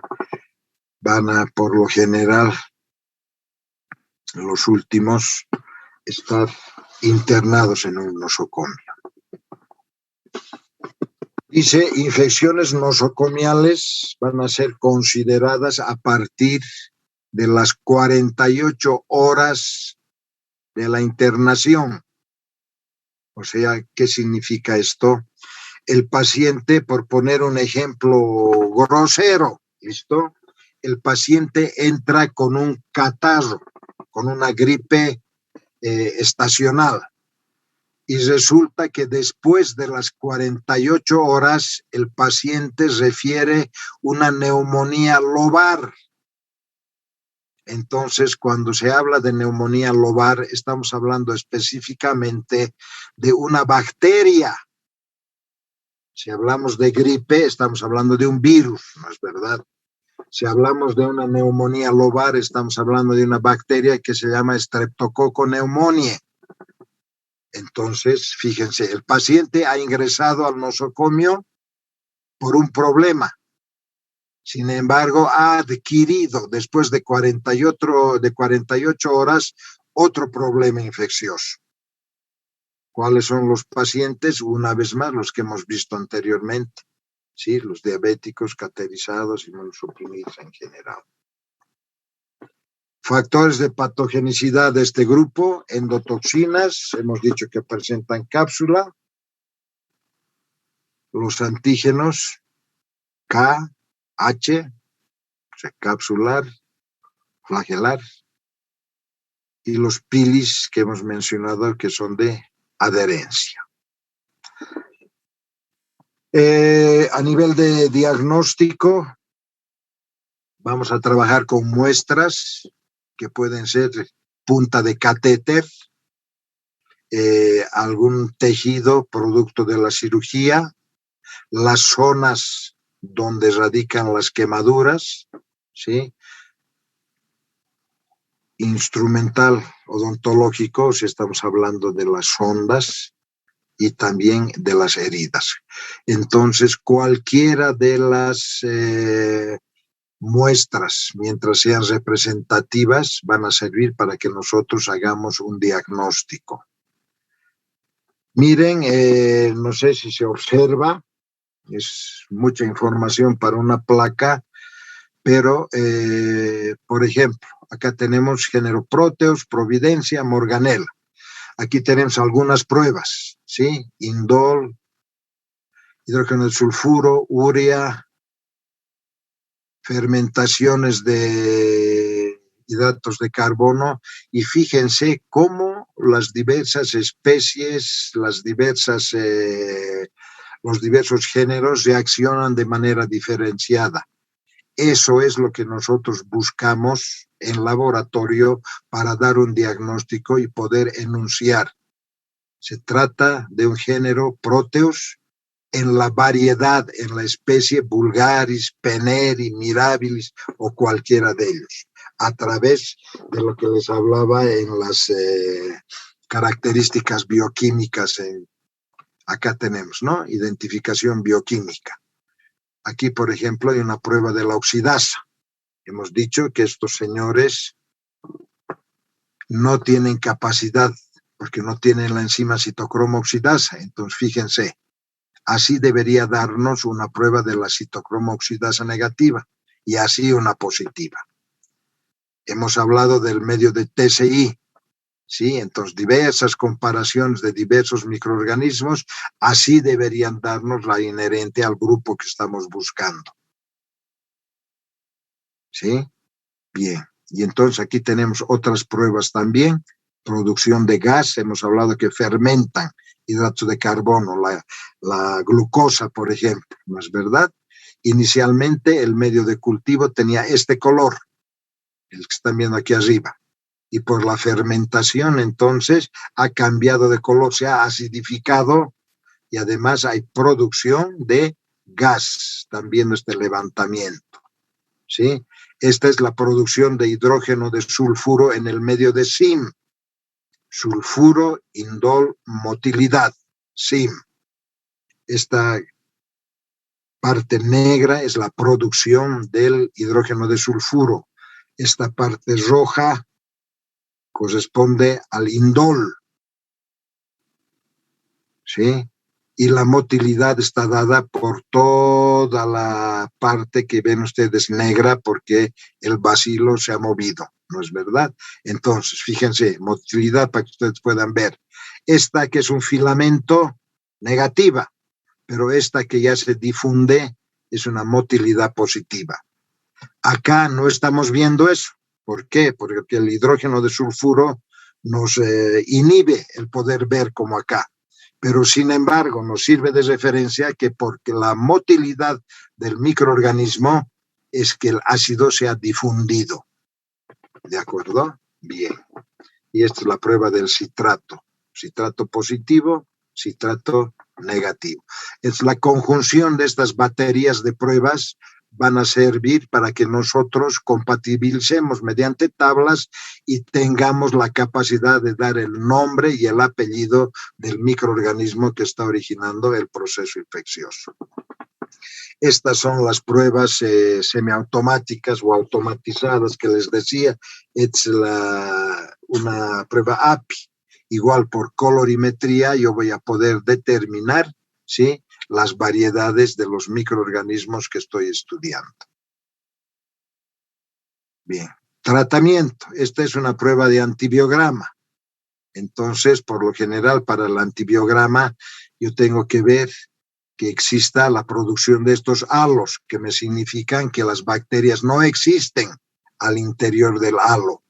van a, por lo general, los últimos, estar internados en un nosocomio. Dice, infecciones nosocomiales van a ser consideradas a partir de las 48 horas de la internación. O sea, ¿qué significa esto? El paciente, por poner un ejemplo grosero, ¿listo? El paciente entra con un catarro, con una gripe estacional, y resulta que después de las 48 horas el paciente refiere una neumonía lobar. Entonces, cuando se habla de neumonía lobar, estamos hablando específicamente de una bacteria. Si hablamos de gripe, estamos hablando de un virus, ¿no es verdad? Si hablamos de una neumonía lobar, estamos hablando de una bacteria que se llama Streptococcus pneumoniae. Entonces, fíjense, el paciente ha ingresado al nosocomio por un problema. Sin embargo, ha adquirido, después de 48 horas, otro problema infeccioso. ¿Cuáles son los pacientes? Una vez más, los que hemos visto anteriormente, ¿sí? Los diabéticos, cateterizados, inmunosuprimidos en general. Factores de patogenicidad de este grupo: endotoxinas, hemos dicho que presentan cápsula, los antígenos K, H, o sea, capsular, flagelar, y los pilis que hemos mencionado que son de adherencia. A nivel de diagnóstico, vamos a trabajar con muestras que pueden ser punta de catéter, algún tejido producto de la cirugía, las zonas donde radican las quemaduras, ¿sí? Instrumental odontológico, si estamos hablando de las sondas y también de las heridas. Entonces, cualquiera de las muestras, mientras sean representativas, van a servir para que nosotros hagamos un diagnóstico. Miren, no sé si se observa, es mucha información para una placa, pero, por ejemplo, acá tenemos género Proteus, Providencia, Morganella. Aquí tenemos algunas pruebas, ¿sí? Indol, hidrógeno de sulfuro, urea, fermentaciones de hidratos de carbono, y fíjense cómo las diversas especies, los diversos géneros reaccionan de manera diferenciada. Eso es lo que nosotros buscamos en laboratorio para dar un diagnóstico y poder enunciar. Se trata de un género Proteus en la variedad, en la especie Vulgaris, Peneri, Mirabilis o cualquiera de ellos, a través de lo que les hablaba en las características bioquímicas. Acá tenemos, ¿no? Identificación bioquímica. Aquí, por ejemplo, hay una prueba de la oxidasa. Hemos dicho que estos señores no tienen capacidad porque no tienen la enzima citocromo oxidasa. Entonces, fíjense, así debería darnos una prueba de la citocromo oxidasa negativa y así una positiva. Hemos hablado del medio de TCI, ¿sí? Entonces, diversas comparaciones de diversos microorganismos, así deberían darnos la inherente al grupo que estamos buscando. ¿Sí? Bien. Y entonces aquí tenemos otras pruebas también. Producción de gas, hemos hablado que fermentan hidratos de carbono, la glucosa, por ejemplo, ¿no es verdad? Inicialmente el medio de cultivo tenía este color, el que están viendo aquí arriba. Y por la fermentación, entonces, ha cambiado de color, se ha acidificado y además hay producción de gas, también este levantamiento, ¿sí? Esta es la producción de hidrógeno de sulfuro en el medio de SIM, sulfuro, indol, motilidad, SIM. Esta parte negra es la producción del hidrógeno de sulfuro. Esta parte roja corresponde al indol, ¿sí? Y la motilidad está dada por toda la parte que ven ustedes negra porque el bacilo se ha movido, ¿no es verdad? Entonces, fíjense, motilidad para que ustedes puedan ver. Esta que es un filamento, negativa, pero esta que ya se difunde es una motilidad positiva. Acá no estamos viendo eso. ¿Por qué? Porque el hidrógeno de sulfuro nos inhibe el poder ver como acá. Pero sin embargo nos sirve de referencia que porque la motilidad del microorganismo es que el ácido se ha difundido. ¿De acuerdo? Bien. Y esta es la prueba del citrato. Citrato positivo, citrato negativo. Es la conjunción de estas baterías de pruebas van a servir para que nosotros compatibilicemos mediante tablas y tengamos la capacidad de dar el nombre y el apellido del microorganismo que está originando el proceso infeccioso. Estas son las pruebas semiautomáticas o automatizadas que les decía. Es una prueba API. Igual por colorimetría yo voy a poder determinar, ¿sí?, las variedades de los microorganismos que estoy estudiando. Bien, tratamiento. Esta es una prueba de antibiograma. Entonces, por lo general, para el antibiograma, yo tengo que ver que exista la producción de estos halos, que me significan que las bacterias no existen al interior del halo,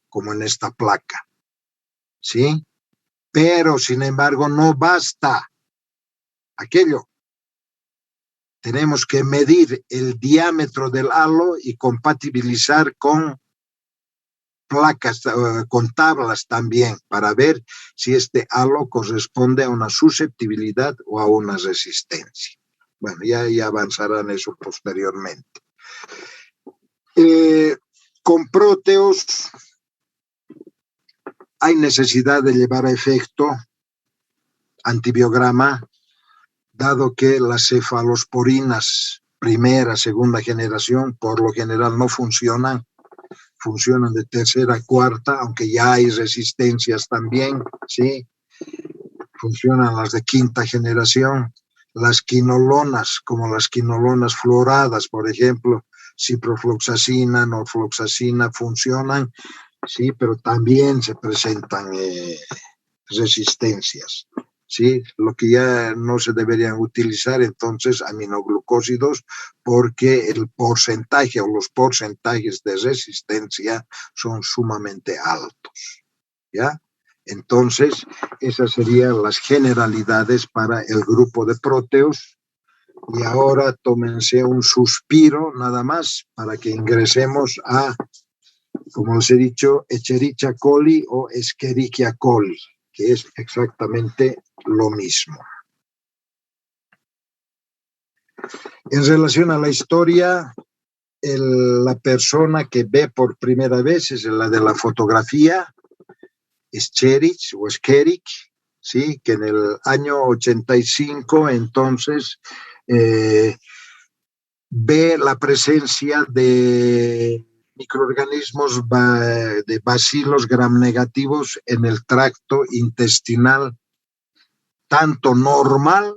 como en esta placa, ¿sí? Pero, sin embargo, no basta aquello. Tenemos que medir el diámetro del halo y compatibilizar con placas, con tablas también, para ver si este halo corresponde a una susceptibilidad o a una resistencia. Bueno, ya avanzarán eso posteriormente. Con próteos hay necesidad de llevar a efecto antibiograma, dado que las cefalosporinas primera, segunda generación, por lo general no funcionan de tercera, cuarta, aunque ya hay resistencias también, ¿sí? Funcionan las de quinta generación. Las quinolonas, como las quinolonas fluoradas, por ejemplo, ciprofloxacina, norfloxacina, funcionan, sí, pero también se presentan resistencias, ¿sí? Lo que ya no se deberían utilizar entonces aminoglucósidos, porque el porcentaje o los porcentajes de resistencia son sumamente altos, ¿ya? Entonces, esas serían las generalidades para el grupo de próteos. Y ahora tómense un suspiro nada más para que ingresemos a, como les he dicho, Escherichia coli o Escherichia coli, que es exactamente lo mismo. En relación a la historia, la persona que ve por primera vez es la de la fotografía, Escherichia o Escherichia, ¿sí?, que en el año 85 entonces ve la presencia de microorganismos de bacilos gram negativos en el tracto intestinal, tanto normal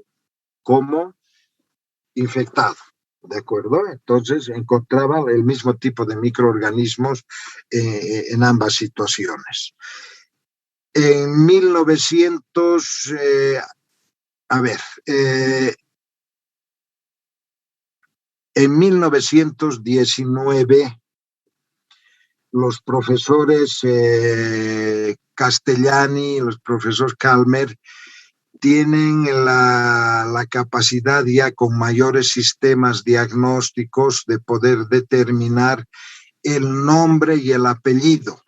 como infectado, ¿de acuerdo? Entonces encontraba el mismo tipo de microorganismos en ambas situaciones. En 1919, los profesores Castellani, los profesores Calmer, tienen la capacidad ya con mayores sistemas diagnósticos de poder determinar el nombre y el apellido.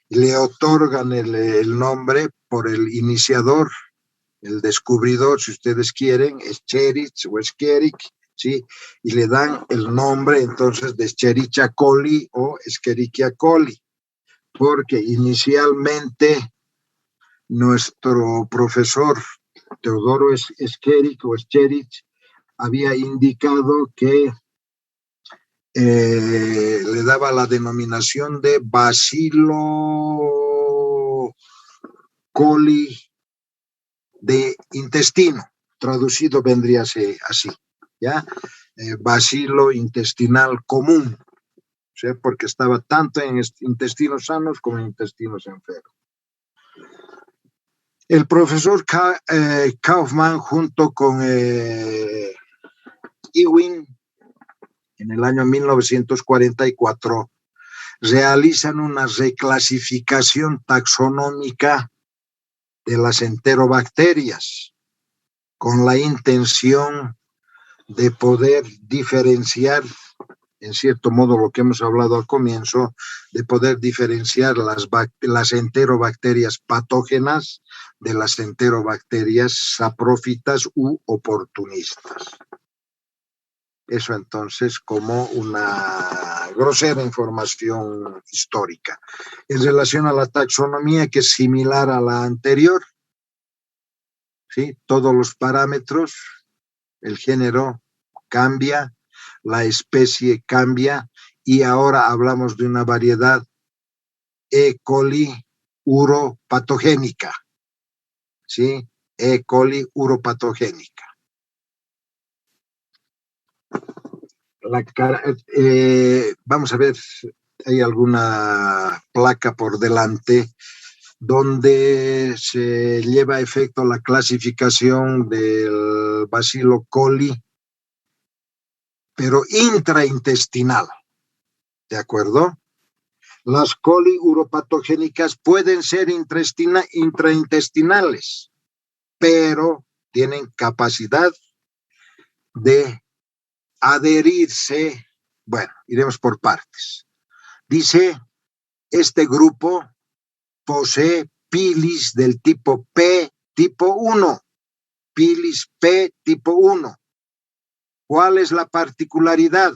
Le otorgan el nombre por el iniciador, el descubridor, si ustedes quieren, Escherichia o Escherichia, ¿sí? Y le dan el nombre entonces de Escherichia coli o Escherichia coli, porque inicialmente nuestro profesor Teodoro Escherichia o Escherichia había indicado que le daba la denominación de bacilo coli de intestino, traducido vendría así, ¿ya? Bacilo intestinal común, ¿sí?, porque estaba tanto en intestinos sanos como en intestinos enfermos. El profesor Kaufman, junto con Ewing, en el año 1944, realizan una reclasificación taxonómica de las enterobacterias, con la intención de poder diferenciar, en cierto modo lo que hemos hablado al comienzo, de poder diferenciar las enterobacterias patógenas de las enterobacterias saprófitas u oportunistas. Eso entonces como una grosera información histórica. En relación a la taxonomía, que es similar a la anterior, ¿sí?, todos los parámetros, el género, cambia, la especie cambia, y ahora hablamos de una variedad E. coli uropatogénica, ¿sí? E. coli uropatogénica. Vamos a ver, hay alguna placa por delante donde se lleva a efecto la clasificación del bacilo coli, pero intraintestinal, ¿de acuerdo? Las coli uropatogénicas pueden ser intraintestinales, pero tienen capacidad de adherirse. Bueno, iremos por partes. Dice, este grupo posee pilis del tipo P tipo 1, pilis P tipo 1. ¿Cuál es la particularidad?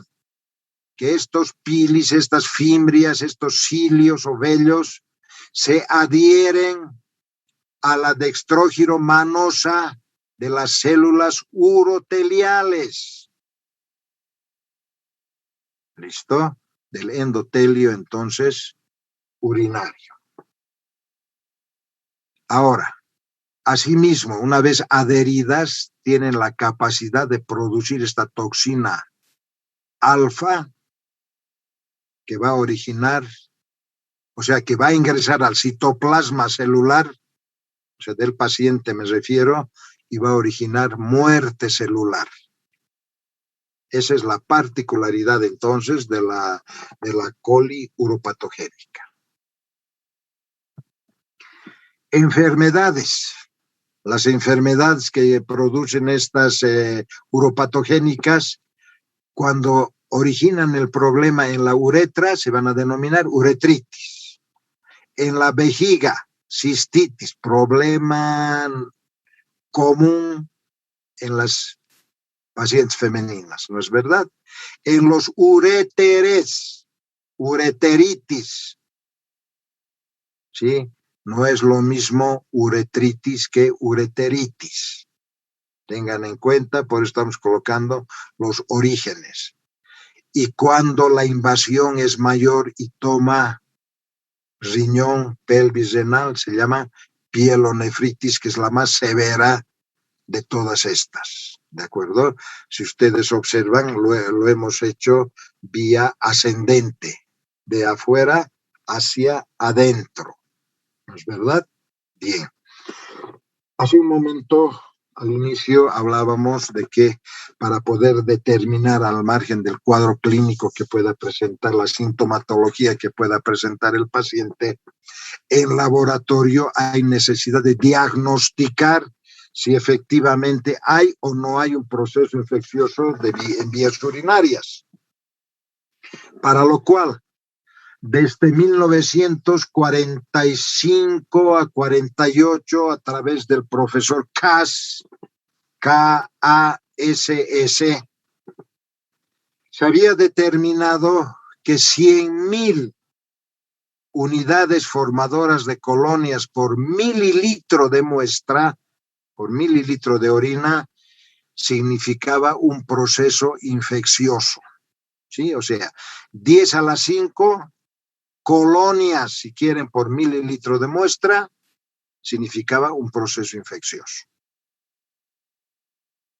Que estos pilis, estas fimbrias, estos cilios o vellos se adhieren a la dextrógiro-manosa de las células uroteliales. ¿Listo? Del endotelio, entonces, urinario. Ahora, asimismo, una vez adheridas, tienen la capacidad de producir esta toxina alfa, que va a originar, o sea, que va a ingresar al citoplasma celular, o sea, del paciente me refiero, y va a originar muerte celular. Esa es la particularidad entonces de la coli uropatogénica. Enfermedades. Las enfermedades que producen estas uropatogénicas, cuando originan el problema en la uretra, se van a denominar uretritis. En la vejiga, cistitis, problema común en las pacientes femeninas, ¿no es verdad? En los uréteres, ureteritis, ¿sí? No es lo mismo uretritis que ureteritis. Tengan en cuenta, por eso estamos colocando los orígenes. Y cuando la invasión es mayor y toma riñón, pelvis renal, se llama pielonefritis, que es la más severa de todas estas, ¿de acuerdo? Si ustedes observan, lo hemos hecho vía ascendente, de afuera hacia adentro, ¿no es verdad? Bien. Hace un momento, al inicio, hablábamos de que para poder determinar al margen del cuadro clínico que pueda presentar, la sintomatología que pueda presentar el paciente, en laboratorio hay necesidad de diagnosticar si efectivamente hay o no hay un proceso infeccioso en vías urinarias. Para lo cual, desde 1945 a 48, a través del profesor Kass, K-A-S-S, se había determinado que 100,000 unidades formadoras de colonias por mililitro de muestra, por mililitro de orina, significaba un proceso infeccioso, ¿sí? O sea, 10 a la 5 colonias, si quieren, por mililitro de muestra, significaba un proceso infeccioso.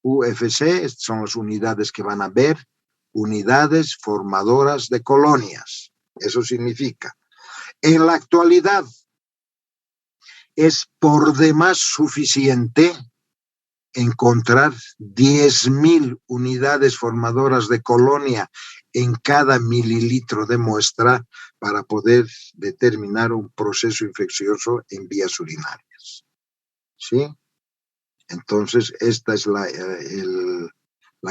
UFC son las unidades que van a ver, unidades formadoras de colonias. Eso significa. En la actualidad, es por demás suficiente encontrar 10,000 unidades formadoras de colonia en cada mililitro de muestra para poder determinar un proceso infeccioso en vías urinarias. ¿Sí? Entonces, esta es la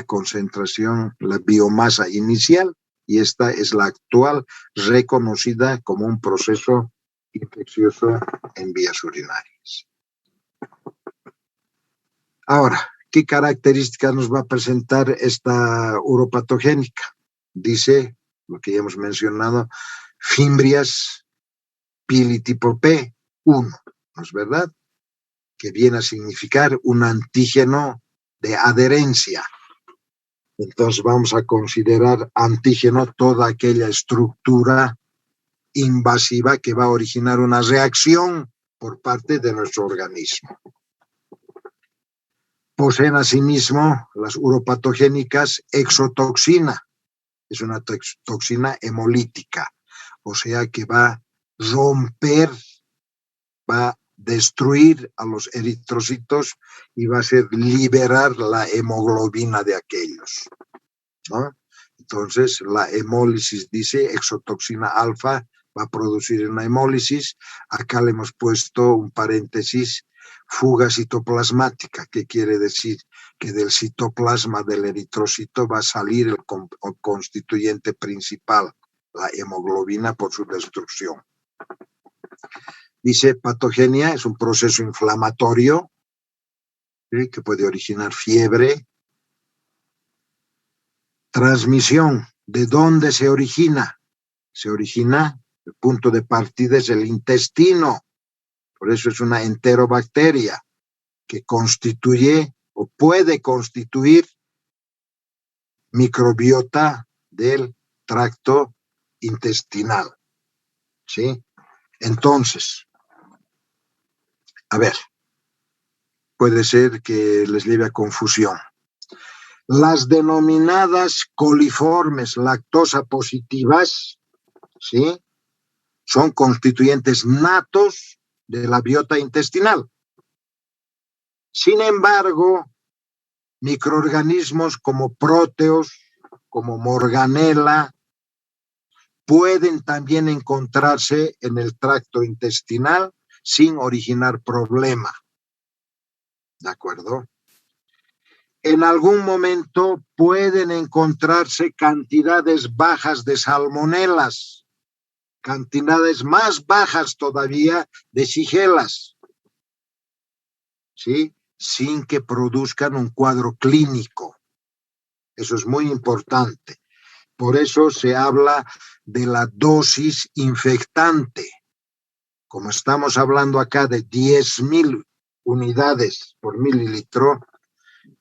concentración, la biomasa inicial, y esta es la actual reconocida como un proceso infeccioso en vías urinarias. Ahora, ¿qué características nos va a presentar esta uropatogénica? Dice, lo que ya hemos mencionado, fimbrias pili tipo P1, ¿no es verdad? Que viene a significar un antígeno de adherencia. Entonces vamos a considerar antígeno toda aquella estructura invasiva que va a originar una reacción por parte de nuestro organismo. Poseen asimismo las uropatogénicas exotoxina. Es una toxina hemolítica, o sea que va a romper, va a destruir a los eritrocitos y va a hacer liberar la hemoglobina de aquellos, ¿no? Entonces, la hemólisis, dice, exotoxina alfa va a producir una hemólisis. Acá le hemos puesto un paréntesis, fuga citoplasmática, que quiere decir que del citoplasma del eritrocito va a salir el constituyente principal, la hemoglobina, por su destrucción. Dice, patogenia es un proceso inflamatorio, ¿sí?, que puede originar fiebre. Transmisión, ¿de dónde se origina? Se origina, el punto de partida es el intestino, por eso es una enterobacteria que constituye o puede constituir microbiota del tracto intestinal, ¿sí? Entonces, a ver, puede ser que les lleve a confusión. Las denominadas coliformes lactosa positivas, ¿sí?, son constituyentes natos de la biota intestinal. Sin embargo, microorganismos como próteos, como morganela, pueden también encontrarse en el tracto intestinal sin originar problema. ¿De acuerdo? En algún momento pueden encontrarse cantidades bajas de salmonelas, cantidades más bajas todavía de shigellas, ¿sí?, sin que produzcan un cuadro clínico. Eso es muy importante. Por eso se habla de la dosis infectante. Como estamos hablando acá de 10.000 unidades por mililitro,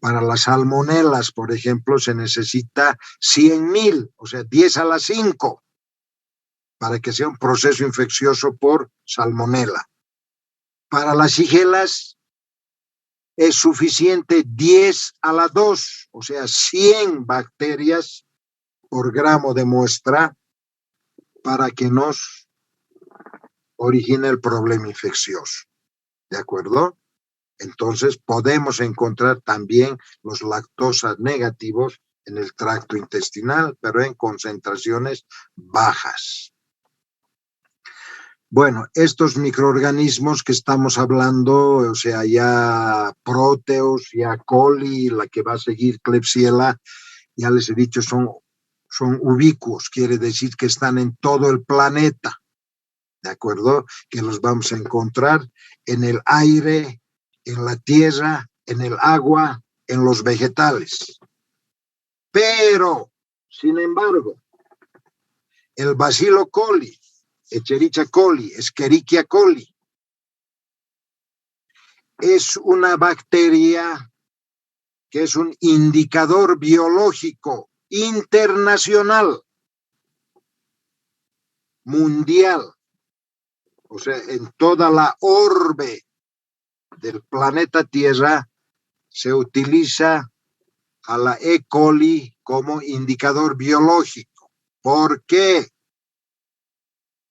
para las salmonelas, por ejemplo, se necesita 100.000, o sea, 10 a la 5, para que sea un proceso infeccioso por salmonela. Para las shigellas es suficiente 10 a la 2, o sea, 100 bacterias por gramo de muestra para que nos origine el problema infeccioso. ¿De acuerdo? Entonces podemos encontrar también los lactosa negativos en el tracto intestinal, pero en concentraciones bajas. Bueno, estos microorganismos que estamos hablando, o sea, ya próteos, ya coli, la que va a seguir Klebsiella, ya les he dicho, son ubicuos, quiere decir que están en todo el planeta, ¿de acuerdo? Que los vamos a encontrar en el aire, en la tierra, en el agua, en los vegetales. Pero, sin embargo, el Bacilo coli, Escherichia coli, Escherichia coli, es una bacteria que es un indicador biológico internacional, mundial, o sea, en toda la orbe del planeta Tierra se utiliza a la E. coli como indicador biológico. ¿Por qué?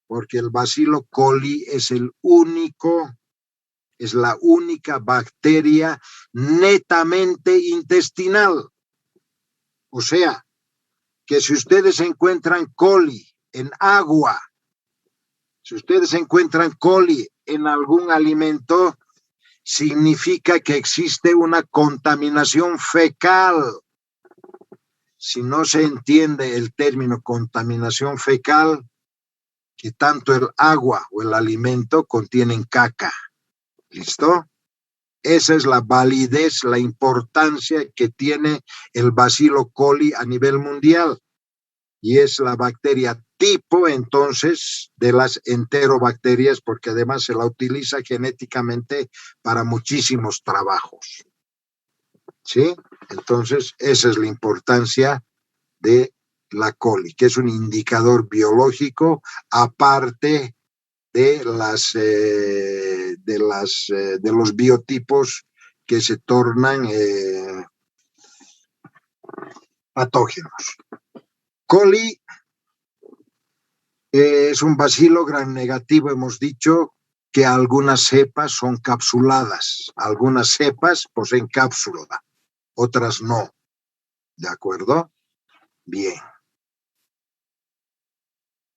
Porque el Bacilo coli es la única bacteria netamente intestinal. O sea, que si ustedes encuentran coli en agua, si ustedes encuentran coli en algún alimento, significa que existe una contaminación fecal. Si no se entiende el término contaminación fecal, que tanto el agua o el alimento contienen caca. ¿Listo? Esa es la validez, la importancia que tiene el Bacilo coli a nivel mundial. Y es la bacteria tipo, entonces, de las enterobacterias, porque además se la utiliza genéticamente para muchísimos trabajos. ¿sí? Entonces, esa es la importancia de la coli, que es un indicador biológico aparte de los biotipos que se tornan patógenos. Coli es un bacilo gram negativo, hemos dicho que algunas cepas son capsuladas, algunas cepas poseen cápsula, otras no. ¿De acuerdo? Bien.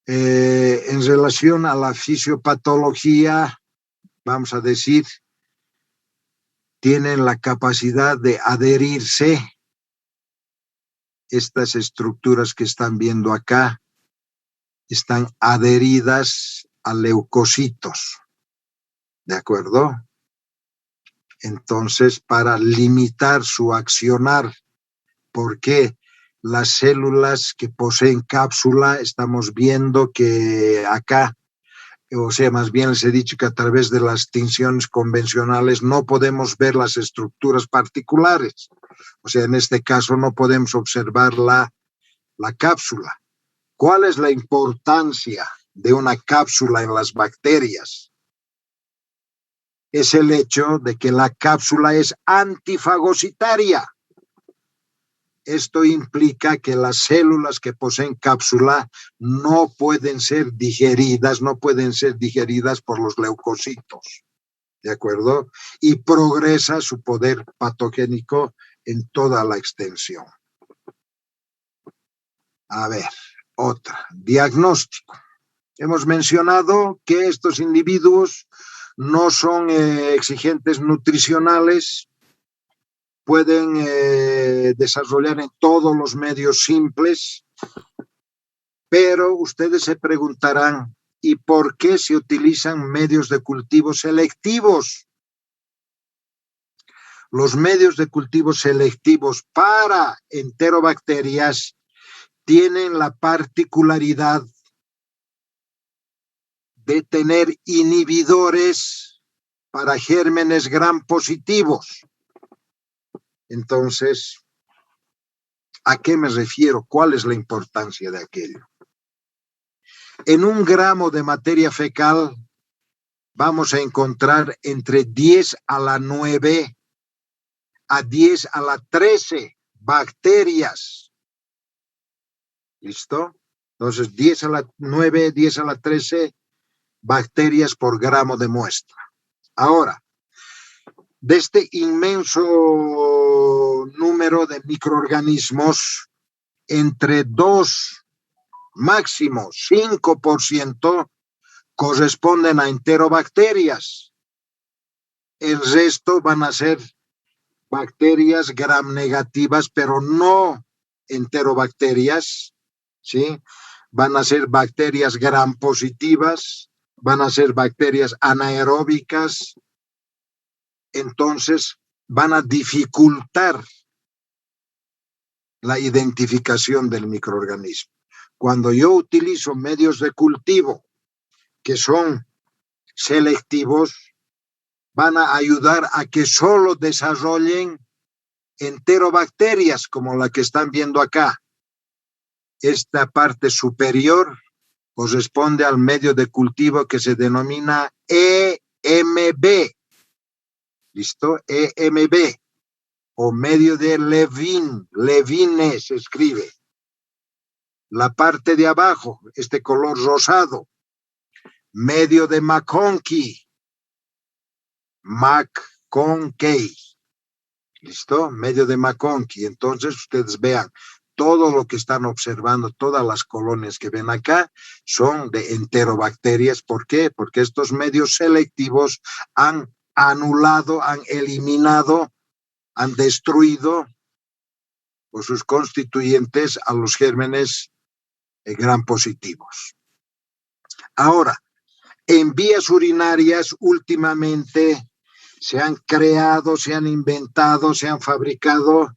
En relación a la fisiopatología, vamos a decir, tienen la capacidad de adherirse, estas estructuras que están viendo acá, están adheridas a leucocitos, ¿de acuerdo? Entonces, para limitar su accionar, porque las células que poseen cápsula, estamos viendo que acá, o sea, más bien les he dicho que a través de las tinciones convencionales no podemos ver las estructuras particulares. O sea, en este caso no podemos observar la cápsula. ¿Cuál es la importancia de una cápsula en las bacterias? Es el hecho de que la cápsula es antifagocitaria. Esto implica que las células que poseen cápsula no pueden ser digeridas por los leucocitos, ¿de acuerdo? Y progresa su poder patogénico en toda la extensión. A ver, otra, diagnóstico. Hemos mencionado que estos individuos no son exigentes nutricionales, pueden desarrollar en todos los medios simples, pero ustedes se preguntarán, ¿y por qué se utilizan medios de cultivo selectivos? Los medios de cultivo selectivos para enterobacterias tienen la particularidad de tener inhibidores para gérmenes gram positivos. Entonces, ¿a qué me refiero? ¿Cuál es la importancia de aquello? En 1 gramo de materia fecal vamos a encontrar entre 10 a la 9 a 10 a la 13 bacterias. ¿Listo? Entonces, 10 a la 9, 10 a la 13 bacterias por gramo de muestra. Ahora, de este inmenso número de microorganismos, entre 2, máximo 5% corresponden a enterobacterias. El resto van a ser bacterias gram negativas, pero no enterobacterias, ¿sí? Van a ser bacterias gram positivas, van a ser bacterias anaeróbicas, entonces van a dificultar la identificación del microorganismo. Cuando yo utilizo medios de cultivo que son selectivos, van a ayudar a que solo desarrollen enterobacterias como la que están viendo acá. Esta parte superior corresponde al medio de cultivo que se denomina EMB. ¿Listo? EMB. O medio de Levine se escribe. La parte de abajo, este color rosado, medio de McConkey. ¿Listo? Medio de McConkey. Entonces ustedes vean, todo lo que están observando, todas las colonias que ven acá son de enterobacterias. ¿Por qué? Porque estos medios selectivos han anulado, han eliminado, han destruido por sus constituyentes a los gérmenes gram positivos. Ahora, en vías urinarias últimamente se han creado, se han inventado, se han fabricado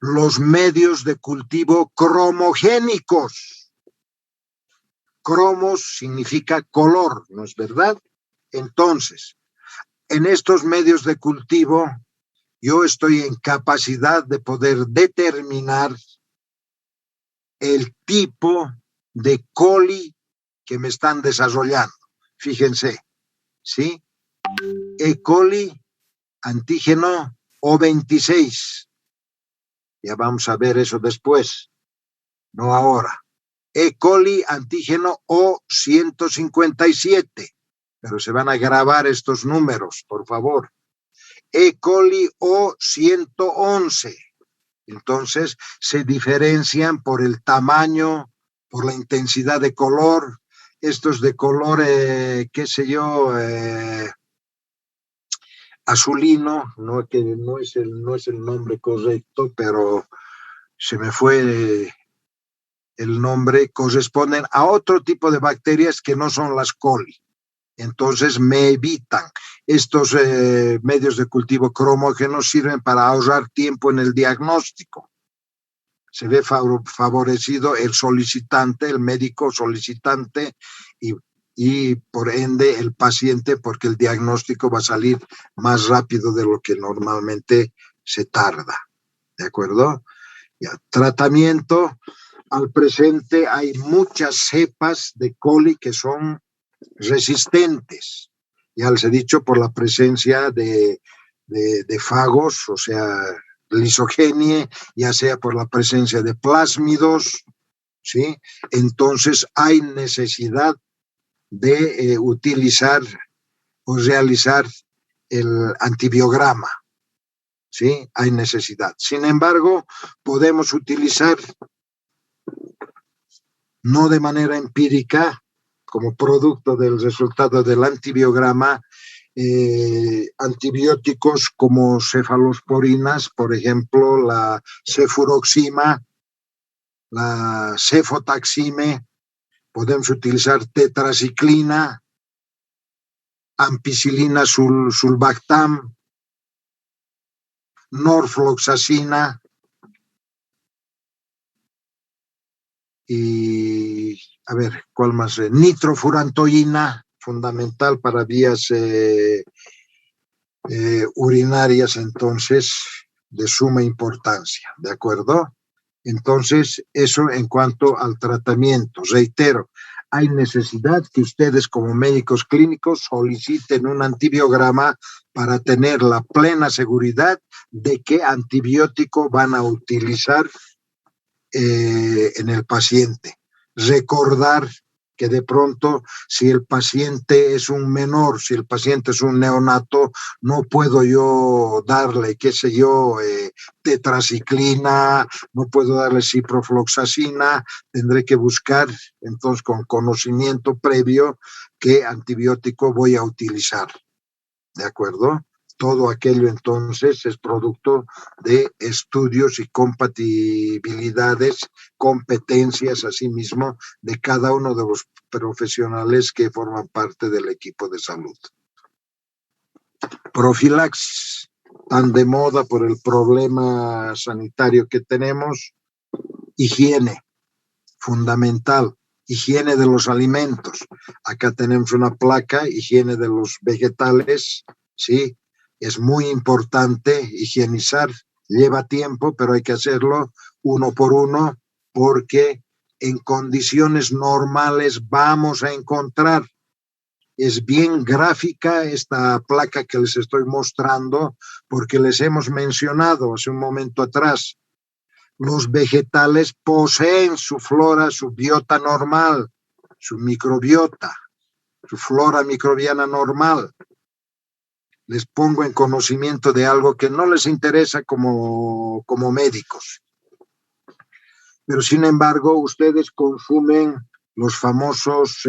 los medios de cultivo cromogénicos. Cromos significa color, ¿no es verdad? Entonces, en estos medios de cultivo yo estoy en capacidad de poder determinar el tipo de coli que me están desarrollando. Fíjense, ¿sí? E. coli, antígeno O26. Ya vamos a ver eso después, no ahora. E. coli, antígeno O157. Pero se van a grabar estos números, por favor. E. coli O111. Entonces, se diferencian por el tamaño, por la intensidad de color. Estos de color, qué sé yo, azulino, no, que no es el nombre correcto, pero se me fue el nombre, corresponden a otro tipo de bacterias que no son las coli. Entonces me evitan. Estos medios de cultivo cromógenos sirven para ahorrar tiempo en el diagnóstico. Se ve favorecido el solicitante, el médico solicitante y por ende el paciente, porque el diagnóstico va a salir más rápido de lo que normalmente se tarda. ¿De acuerdo? Ya, tratamiento. Al presente hay muchas cepas de coli que son resistentes. Ya les he dicho, por la presencia de fagos, o sea, lisogenie, ya sea por la presencia de plásmidos, ¿sí? Entonces hay necesidad de utilizar o realizar el antibiograma, ¿sí? Hay necesidad. Sin embargo, podemos utilizar, no de manera empírica, como producto del resultado del antibiograma, antibióticos como cefalosporinas, por ejemplo, la cefuroxima, la cefotaxime, podemos utilizar tetraciclina, ampicilina sulbactam, norfloxacina y, a ver, ¿cuál más? Nitrofurantoína, fundamental para vías urinarias, entonces, de suma importancia, ¿de acuerdo? Entonces, eso en cuanto al tratamiento. Reitero, hay necesidad que ustedes como médicos clínicos soliciten un antibiograma para tener la plena seguridad de qué antibiótico van a utilizar en el paciente. Recordar que de pronto, si el paciente es un menor, si el paciente es un neonato, no puedo yo darle, qué sé yo, tetraciclina, no puedo darle ciprofloxacina, tendré que buscar entonces con conocimiento previo qué antibiótico voy a utilizar, ¿de acuerdo? Todo aquello entonces es producto de estudios y compatibilidades, competencias asimismo de cada uno de los profesionales que forman parte del equipo de salud. Profilaxis, tan de moda por el problema sanitario que tenemos. Higiene, fundamental. Higiene de los alimentos. Acá tenemos una placa, higiene de los vegetales, ¿sí? Es muy importante higienizar, lleva tiempo, pero hay que hacerlo uno por uno, porque en condiciones normales vamos a encontrar, es bien gráfica esta placa que les estoy mostrando, porque les hemos mencionado hace un momento atrás, los vegetales poseen su flora, su biota normal, su microbiota, su flora microbiana normal. Les pongo en conocimiento de algo que no les interesa como médicos. Pero sin embargo, ustedes consumen los famosos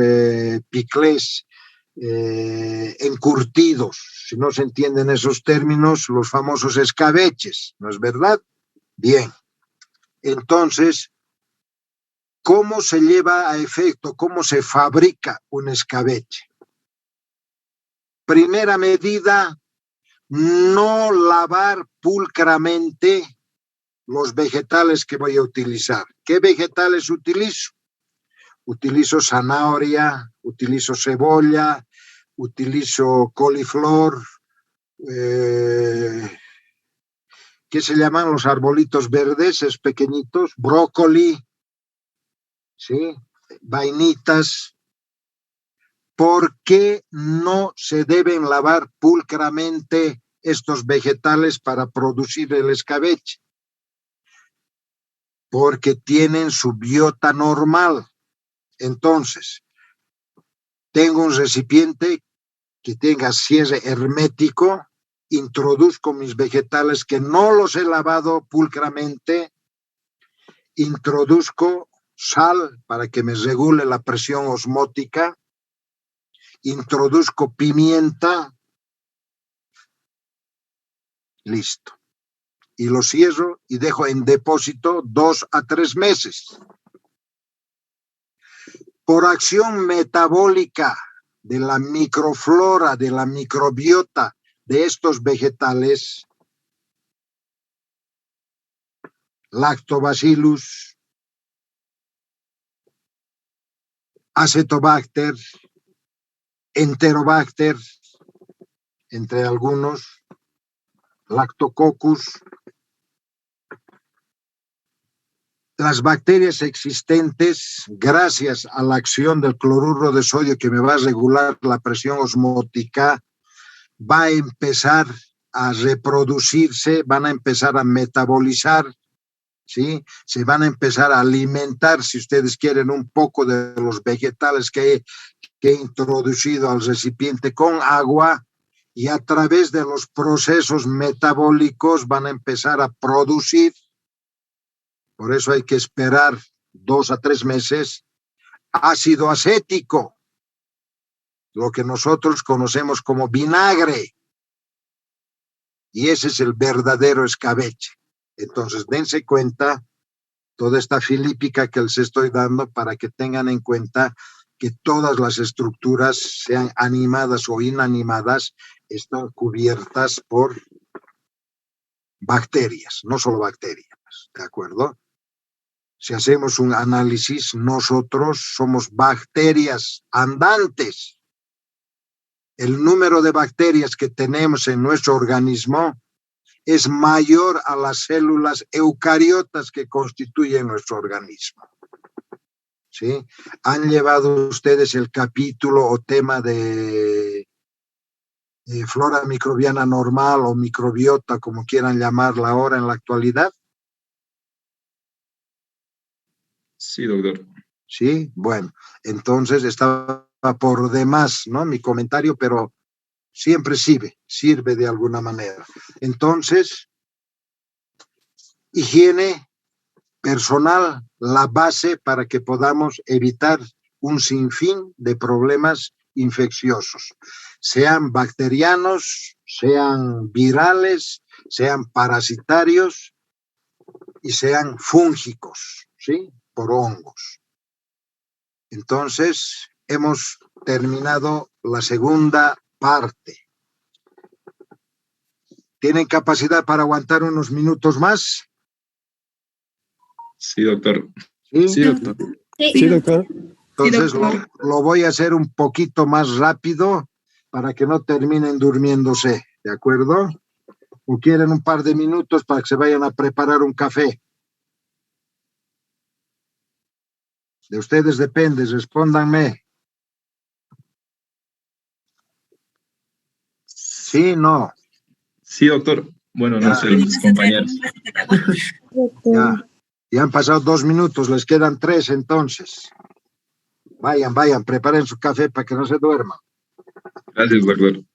piclés encurtidos. Si no se entienden esos términos, los famosos escabeches, ¿no es verdad? Bien. Entonces, ¿cómo se lleva a efecto? ¿Cómo se fabrica un escabeche? Primera medida, no lavar pulcramente los vegetales que voy a utilizar. ¿Qué vegetales utilizo? Utilizo zanahoria, utilizo cebolla, utilizo coliflor, ¿qué se llaman los arbolitos verdes, es pequeñitos? Brócoli, ¿sí? Vainitas. ¿Por qué no se deben lavar pulcramente estos vegetales para producir el escabeche? Porque tienen su biota normal. Entonces, tengo un recipiente que tenga cierre hermético, introduzco mis vegetales que no los he lavado pulcramente, introduzco sal para que me regule la presión osmótica, introduzco pimienta, listo. Y lo cierro y dejo en depósito 2 a 3 meses. Por acción metabólica de la microflora, de la microbiota de estos vegetales, Lactobacillus, Acetobacter, Enterobacter, entre algunos, Lactococcus. Las bacterias existentes, gracias a la acción del cloruro de sodio que me va a regular la presión osmótica, va a empezar a reproducirse, van a empezar a metabolizar, ¿sí? Se van a empezar a alimentar, si ustedes quieren, un poco de los vegetales que he introducido al recipiente con agua, y a través de los procesos metabólicos van a empezar a producir. Por eso hay que esperar 2 a 3 meses. Ácido acético, lo que nosotros conocemos como vinagre. Y ese es el verdadero escabeche. Entonces, dense cuenta toda esta filípica que les estoy dando para que tengan en cuenta que todas las estructuras, sean animadas o inanimadas, están cubiertas por bacterias, no solo bacterias, ¿de acuerdo? Si hacemos un análisis, nosotros somos bacterias andantes. El número de bacterias que tenemos en nuestro organismo es mayor a las células eucariotas que constituyen nuestro organismo. ¿Sí? ¿Han llevado ustedes el capítulo o tema de flora microbiana normal o microbiota, como quieran llamarla ahora en la actualidad? Sí, doctor. Sí, bueno, entonces estaba por demás, ¿no? Mi comentario, pero siempre sirve de alguna manera. Entonces, higiene personal, la base para que podamos evitar un sinfín de problemas infecciosos, sean bacterianos, sean virales, sean parasitarios y sean fúngicos, ¿sí? Por hongos. Entonces, hemos terminado la segunda parte. ¿Tienen capacidad para aguantar unos minutos más? Sí, doctor. Sí, Sí, doctor. Sí, doctor. Entonces Sí, doctor. lo voy a hacer un poquito más rápido para que no terminen durmiéndose, ¿de acuerdo? ¿O quieren un par de minutos para que se vayan a preparar un café? De ustedes depende, respóndanme. Sí, no. Sí, doctor. Bueno, no Ya. sé, los compañeros. Ya han pasado 2 minutos, les quedan 3 entonces. Vayan, preparen su café para que no se duerman. Gracias, doctor.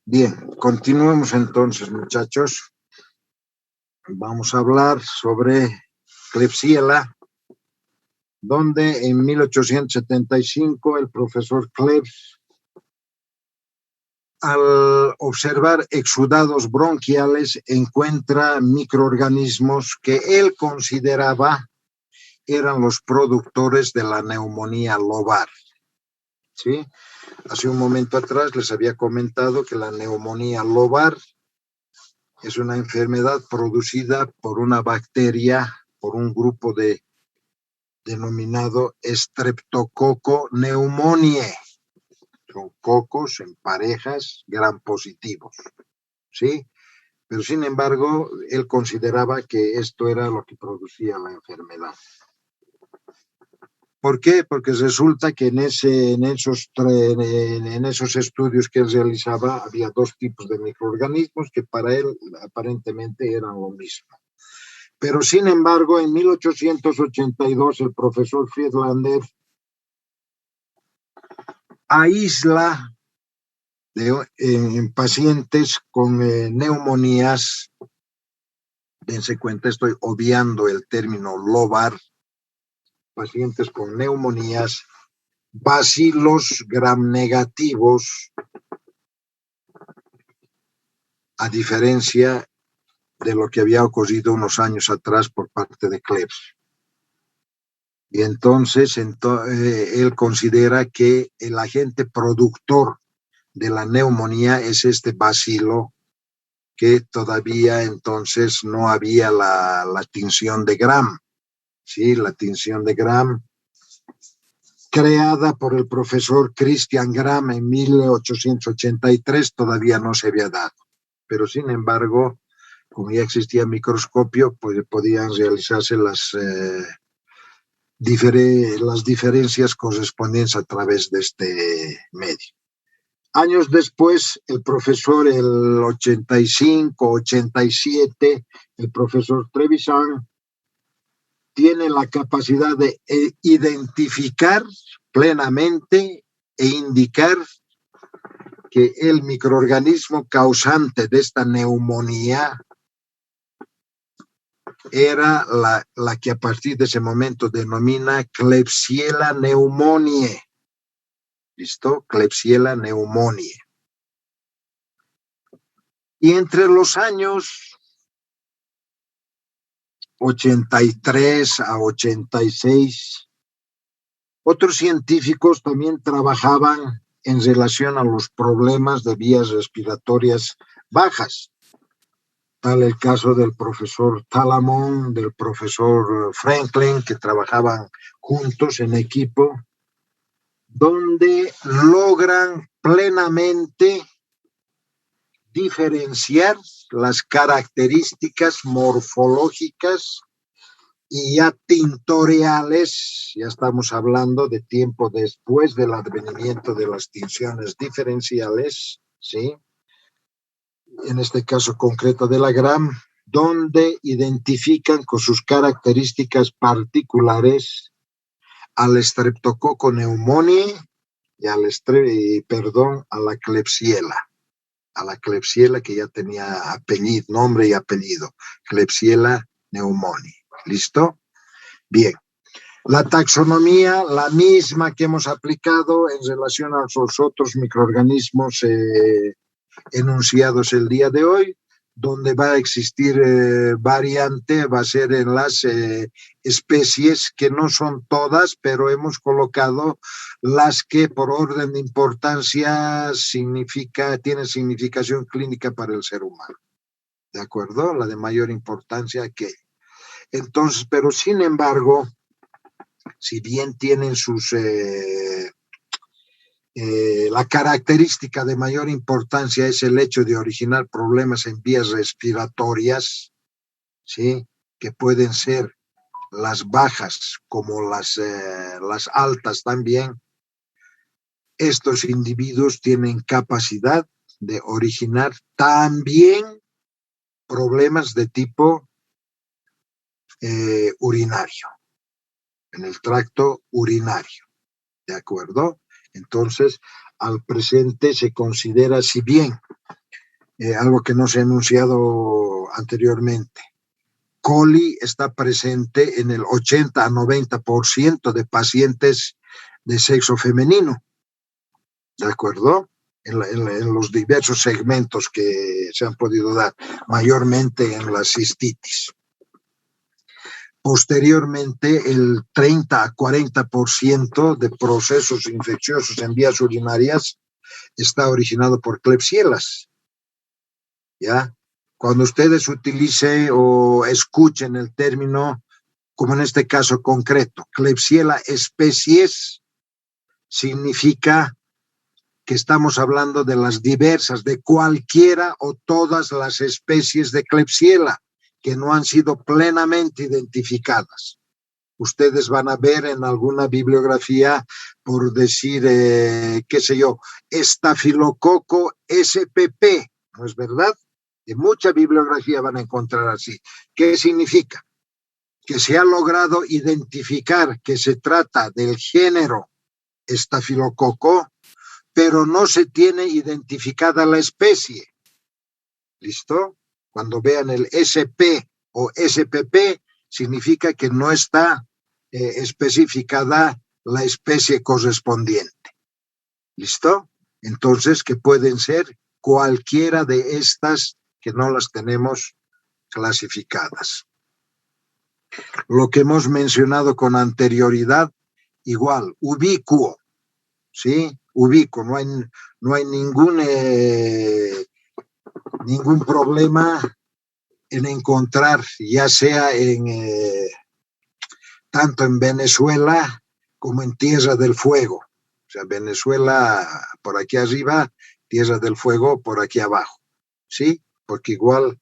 Bien, continuemos entonces, muchachos. Vamos a hablar sobre Klebsiella, donde en 1875 el profesor Klebs, al observar exudados bronquiales, encuentra microorganismos que él consideraba eran los productores de la neumonía lobar. ¿Sí? Hace un momento atrás les había comentado que la neumonía lobar es una enfermedad producida por una bacteria, por un grupo denominado Streptococcus pneumoniae. Son cocos en parejas gram positivos, ¿sí? Pero sin embargo, él consideraba que esto era lo que producía la enfermedad. ¿Por qué? Porque resulta que en esos estudios que él realizaba había dos tipos de microorganismos que para él aparentemente eran lo mismo. Pero sin embargo, en 1882 el profesor Friedlander aísla en pacientes con neumonías, dense cuenta, estoy obviando el término lobar, pacientes con neumonías, bacilos gram negativos, a diferencia de lo que había ocurrido unos años atrás por parte de Klebs. Y entonces él considera que el agente productor de la neumonía es este bacilo, que todavía entonces no había la tinción de Gram. Sí, la tinción de Gram, creada por el profesor Christian Gram en 1883, todavía no se había dado. Pero sin embargo, como ya existía microscopio, pues podían realizarse las diferencias correspondientes a través de este medio. Años después, el profesor, el 85, 87, el profesor Trevisan tiene la capacidad de identificar plenamente e indicar que el microorganismo causante de esta neumonía era la que a partir de ese momento denomina Klebsiella pneumoniae. ¿Listo? Klebsiella pneumoniae. Y entre los años 83 a 86, otros científicos también trabajaban en relación a los problemas de vías respiratorias bajas. Tal el caso del profesor Talamon, del profesor Franklin, que trabajaban juntos en equipo, donde logran plenamente diferenciar las características morfológicas y ya tintoriales, ya estamos hablando de tiempo después del advenimiento de las tinciones diferenciales, ¿sí? En este caso concreto de la Gram, donde identifican con sus características particulares al Streptococcus pneumoniae y a la Klebsiella, que ya tenía nombre y apellido, Klebsiella pneumoniae. ¿Listo? Bien. La taxonomía, la misma que hemos aplicado en relación a los otros microorganismos enunciados el día de hoy. Donde va a existir variante va a ser en las especies, que no son todas, pero hemos colocado las que por orden de importancia tienen significación clínica para el ser humano. ¿De acuerdo? La de mayor importancia aquella. Entonces, pero sin embargo, si bien tienen la característica de mayor importancia es el hecho de originar problemas en vías respiratorias, ¿sí? Que pueden ser las bajas como las altas también. Estos individuos tienen capacidad de originar también problemas de tipo urinario, en el tracto urinario, ¿de acuerdo? Entonces, al presente se considera, si bien algo que no se ha anunciado anteriormente. Coli está presente en el 80 a 90% de pacientes de sexo femenino, ¿de acuerdo? En los diversos segmentos que se han podido dar, mayormente en la cistitis. Posteriormente, el 30 a 40% de procesos infecciosos en vías urinarias está originado por Klebsielas, ¿ya? Cuando ustedes utilicen o escuchen el término, como en este caso concreto, Klebsiella species, significa que estamos hablando de las diversas, de cualquiera o todas las especies de Klebsiella que no han sido plenamente identificadas. Ustedes van a ver en alguna bibliografía, por decir, qué sé yo, estafilococo spp, ¿no es verdad? En mucha bibliografía van a encontrar así. ¿Qué significa? Que se ha logrado identificar que se trata del género estafilococo, pero no se tiene identificada la especie. ¿Listo? Cuando vean el SP o SPP, significa que no está especificada la especie correspondiente. ¿Listo? Entonces, que pueden ser cualquiera de estas que no las tenemos clasificadas. Lo que hemos mencionado con anterioridad, igual, ubicuo, ¿sí? Ubicuo, no hay ningún problema en encontrar, ya sea tanto en Venezuela como en Tierra del Fuego. O sea, Venezuela por aquí arriba, Tierra del Fuego por aquí abajo, ¿sí? Porque igual,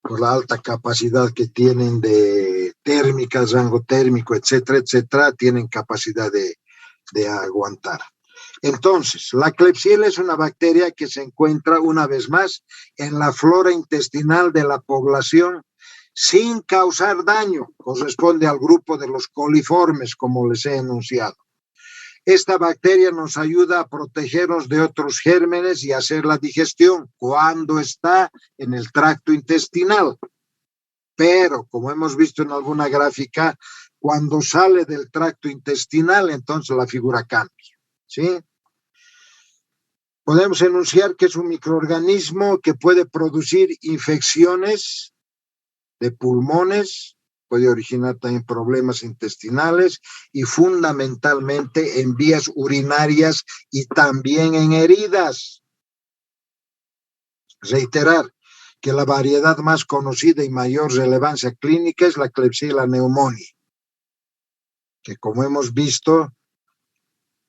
por la alta capacidad que tienen de térmica, rango térmico, etcétera, etcétera, tienen capacidad de aguantar. Entonces, la Klebsiella es una bacteria que se encuentra una vez más en la flora intestinal de la población sin causar daño. Corresponde al grupo de los coliformes, como les he enunciado. Esta bacteria nos ayuda a protegernos de otros gérmenes y hacer la digestión cuando está en el tracto intestinal. Pero, como hemos visto en alguna gráfica, cuando sale del tracto intestinal, entonces la figura cambia, ¿sí? Podemos enunciar que es un microorganismo que puede producir infecciones de pulmones, puede originar también problemas intestinales y fundamentalmente en vías urinarias y también en heridas. Reiterar que la variedad más conocida y mayor relevancia clínica es la Klebsiella pneumoniae, que como hemos visto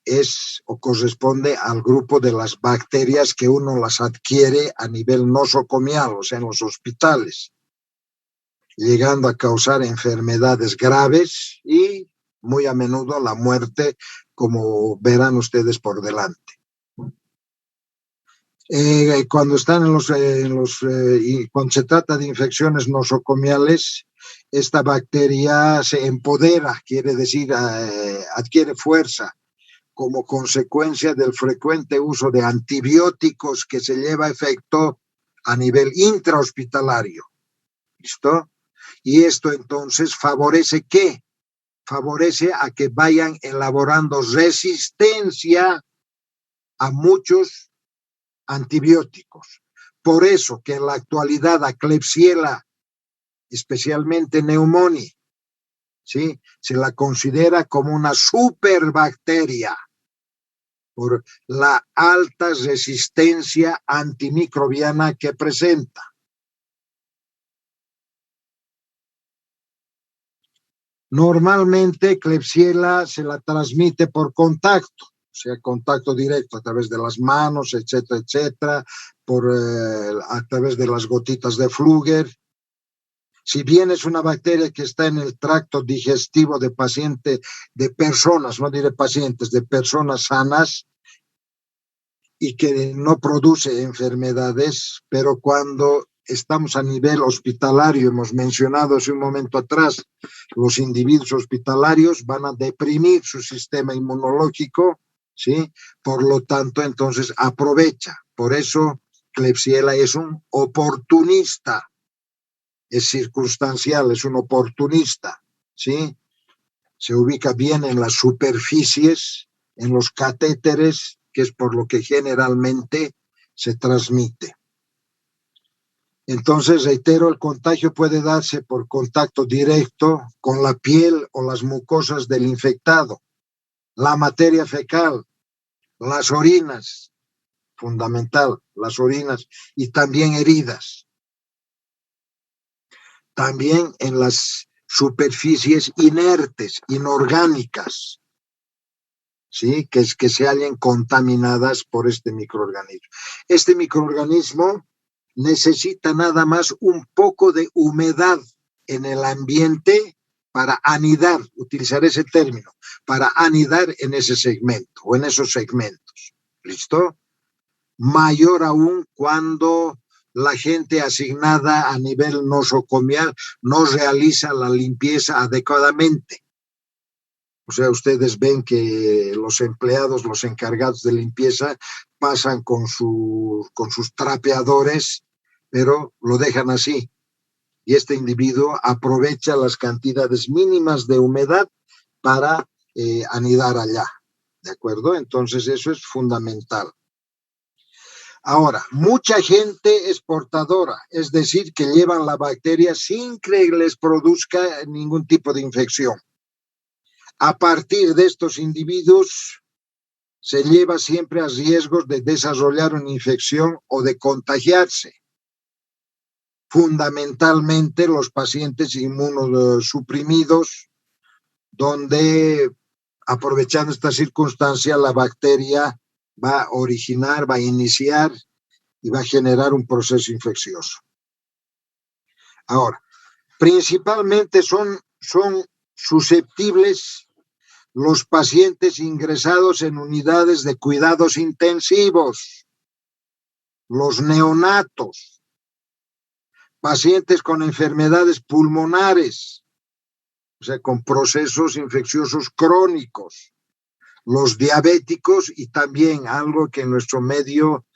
es o corresponde al grupo de las bacterias que uno las adquiere a nivel nosocomial, o sea, en los hospitales, llegando a causar enfermedades graves y muy a menudo la muerte, como verán ustedes por delante. Cuando cuando se trata de infecciones nosocomiales, esta bacteria se empodera, quiere decir, adquiere fuerza como consecuencia del frecuente uso de antibióticos que se lleva a efecto a nivel intrahospitalario. ¿Listo? Y esto entonces favorece ¿qué? Favorece a que vayan elaborando resistencia a muchos antibióticos. Por eso que en la actualidad a Klebsiella, especialmente pneumoniae, ¿sí?, se la considera como una superbacteria por la alta resistencia antimicrobiana que presenta. Normalmente Klebsiella se la transmite por contacto, o sea, contacto directo a través de las manos, etcétera, etcétera, a través de las gotitas de Fluger. Si bien es una bacteria que está en el tracto digestivo de personas, no diré pacientes, de personas sanas y que no produce enfermedades, pero cuando estamos a nivel hospitalario, hemos mencionado hace un momento atrás, los individuos hospitalarios van a deprimir su sistema inmunológico, ¿sí? Por lo tanto, entonces aprovecha. Por eso Klebsiella es un oportunista, es circunstancial, es un oportunista, ¿sí? Se ubica bien en las superficies, en los catéteres, que es por lo que generalmente se transmite. Entonces, reitero, el contagio puede darse por contacto directo con la piel o las mucosas del infectado, la materia fecal, las orinas, fundamental, las orinas, y también heridas. También en las superficies inertes, inorgánicas, ¿sí? Que se hallen contaminadas por este microorganismo. Este microorganismo necesita nada más un poco de humedad en el ambiente para anidar, utilizar ese término, para anidar en ese segmento o en esos segmentos. ¿Listo? Mayor aún cuando la gente asignada a nivel nosocomial no realiza la limpieza adecuadamente. O sea, ustedes ven que los empleados, los encargados de limpieza, pasan con sus trapeadores, pero lo dejan así. Y este individuo aprovecha las cantidades mínimas de humedad para anidar allá. ¿De acuerdo? Entonces, eso es fundamental. Ahora, mucha gente es portadora, es decir, que llevan la bacteria sin que les produzca ningún tipo de infección. A partir de estos individuos se lleva siempre a riesgos de desarrollar una infección o de contagiarse. Fundamentalmente los pacientes inmunosuprimidos, donde aprovechando esta circunstancia la bacteria va a originar, va a iniciar y va a generar un proceso infeccioso. Ahora, principalmente son susceptibles los pacientes ingresados en unidades de cuidados intensivos, los neonatos, pacientes con enfermedades pulmonares, o sea, con procesos infecciosos crónicos, los diabéticos y también algo que en nuestro medio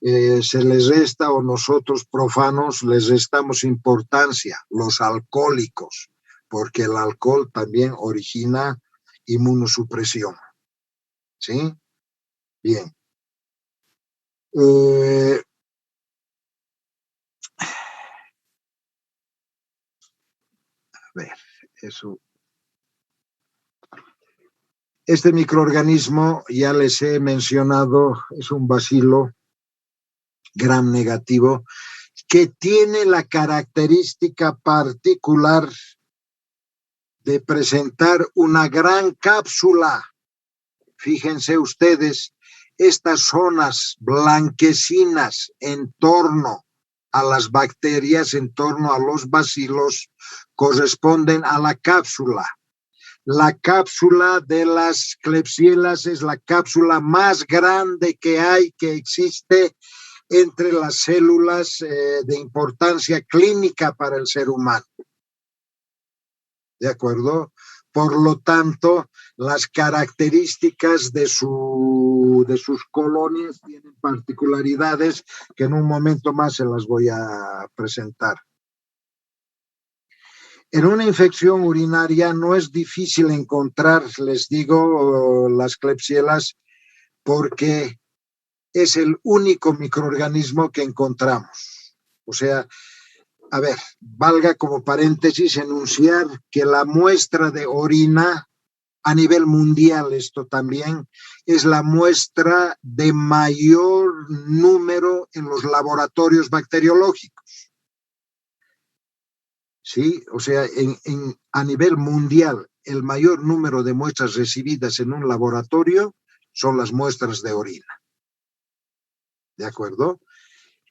se les resta o nosotros profanos les restamos importancia, los alcohólicos, porque el alcohol también origina inmunosupresión. ¿Sí? Bien. A ver, eso. Este microorganismo, ya les he mencionado, es un bacilo gram negativo que tiene la característica particular de presentar una gran cápsula. Fíjense ustedes, estas zonas blanquecinas en torno a las bacterias, en torno a los bacilos, corresponden a la cápsula. La cápsula de las Klebsielas es la cápsula más grande que hay, que existe entre las células de importancia clínica para el ser humano. ¿De acuerdo? Por lo tanto, las características de sus colonias tienen particularidades que en un momento más se las voy a presentar. En una infección urinaria no es difícil encontrar, les digo, las Klebsielas, porque es el único microorganismo que encontramos. O sea, a ver, valga como paréntesis enunciar que la muestra de orina a nivel mundial, esto también, es la muestra de mayor número en los laboratorios bacteriológicos. ¿Sí? O sea, a nivel mundial, el mayor número de muestras recibidas en un laboratorio son las muestras de orina. ¿De acuerdo?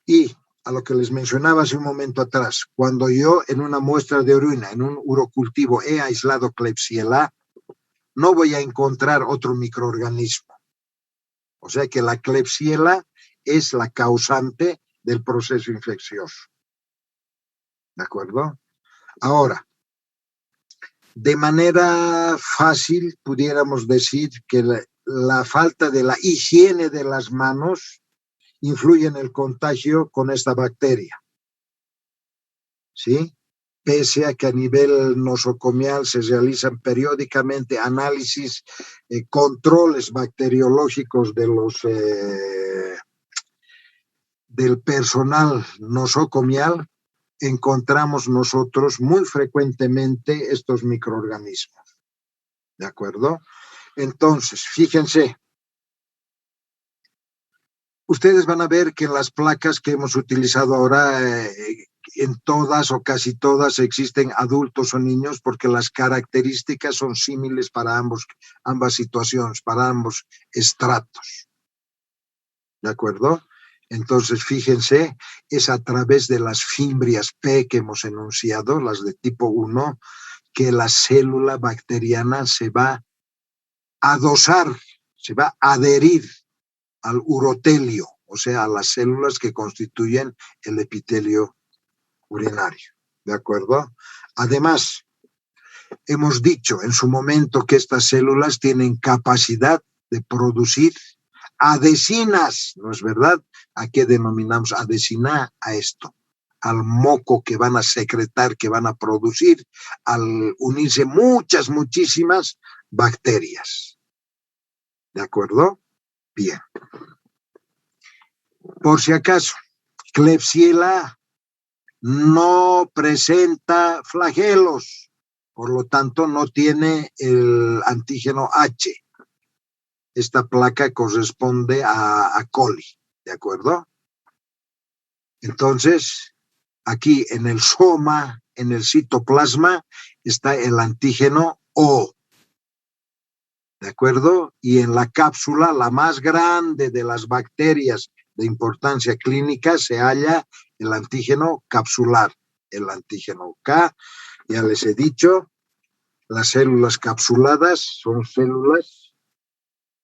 Y a lo que les mencionaba hace un momento atrás, cuando yo en una muestra de orina, en un urocultivo, he aislado Klebsiella, no voy a encontrar otro microorganismo. O sea que la Klebsiella es la causante del proceso infeccioso. ¿De acuerdo? Ahora, de manera fácil pudiéramos decir que la falta de la higiene de las manos influye en el contagio con esta bacteria, ¿sí? Pese a que a nivel nosocomial se realizan periódicamente análisis, controles bacteriológicos de del personal nosocomial, encontramos nosotros muy frecuentemente estos microorganismos. ¿De acuerdo? Entonces, fíjense, ustedes van a ver que en las placas que hemos utilizado ahora, en todas o casi todas existen adultos o niños, porque las características son similares para ambas situaciones, para ambos estratos. ¿De acuerdo? Entonces, fíjense, es a través de las fimbrias P que hemos enunciado, las de tipo 1, que la célula bacteriana se va a adosar, se va a adherir al urotelio, o sea, a las células que constituyen el epitelio urinario. ¿De acuerdo? Además, hemos dicho en su momento que estas células tienen capacidad de producir adhesinas, ¿no es verdad? ¿A qué denominamos adhesina? A esto, al moco que van a secretar, que van a producir, al unirse muchísimas bacterias. ¿De acuerdo? Bien. Por si acaso, Klebsiella no presenta flagelos, por lo tanto no tiene el antígeno H. Esta placa corresponde a coli, ¿de acuerdo? Entonces, aquí en el soma, en el citoplasma, está el antígeno O, ¿de acuerdo? Y en la cápsula, la más grande de las bacterias de importancia clínica, se halla el antígeno capsular, el antígeno K. Ya les he dicho, las células capsuladas son células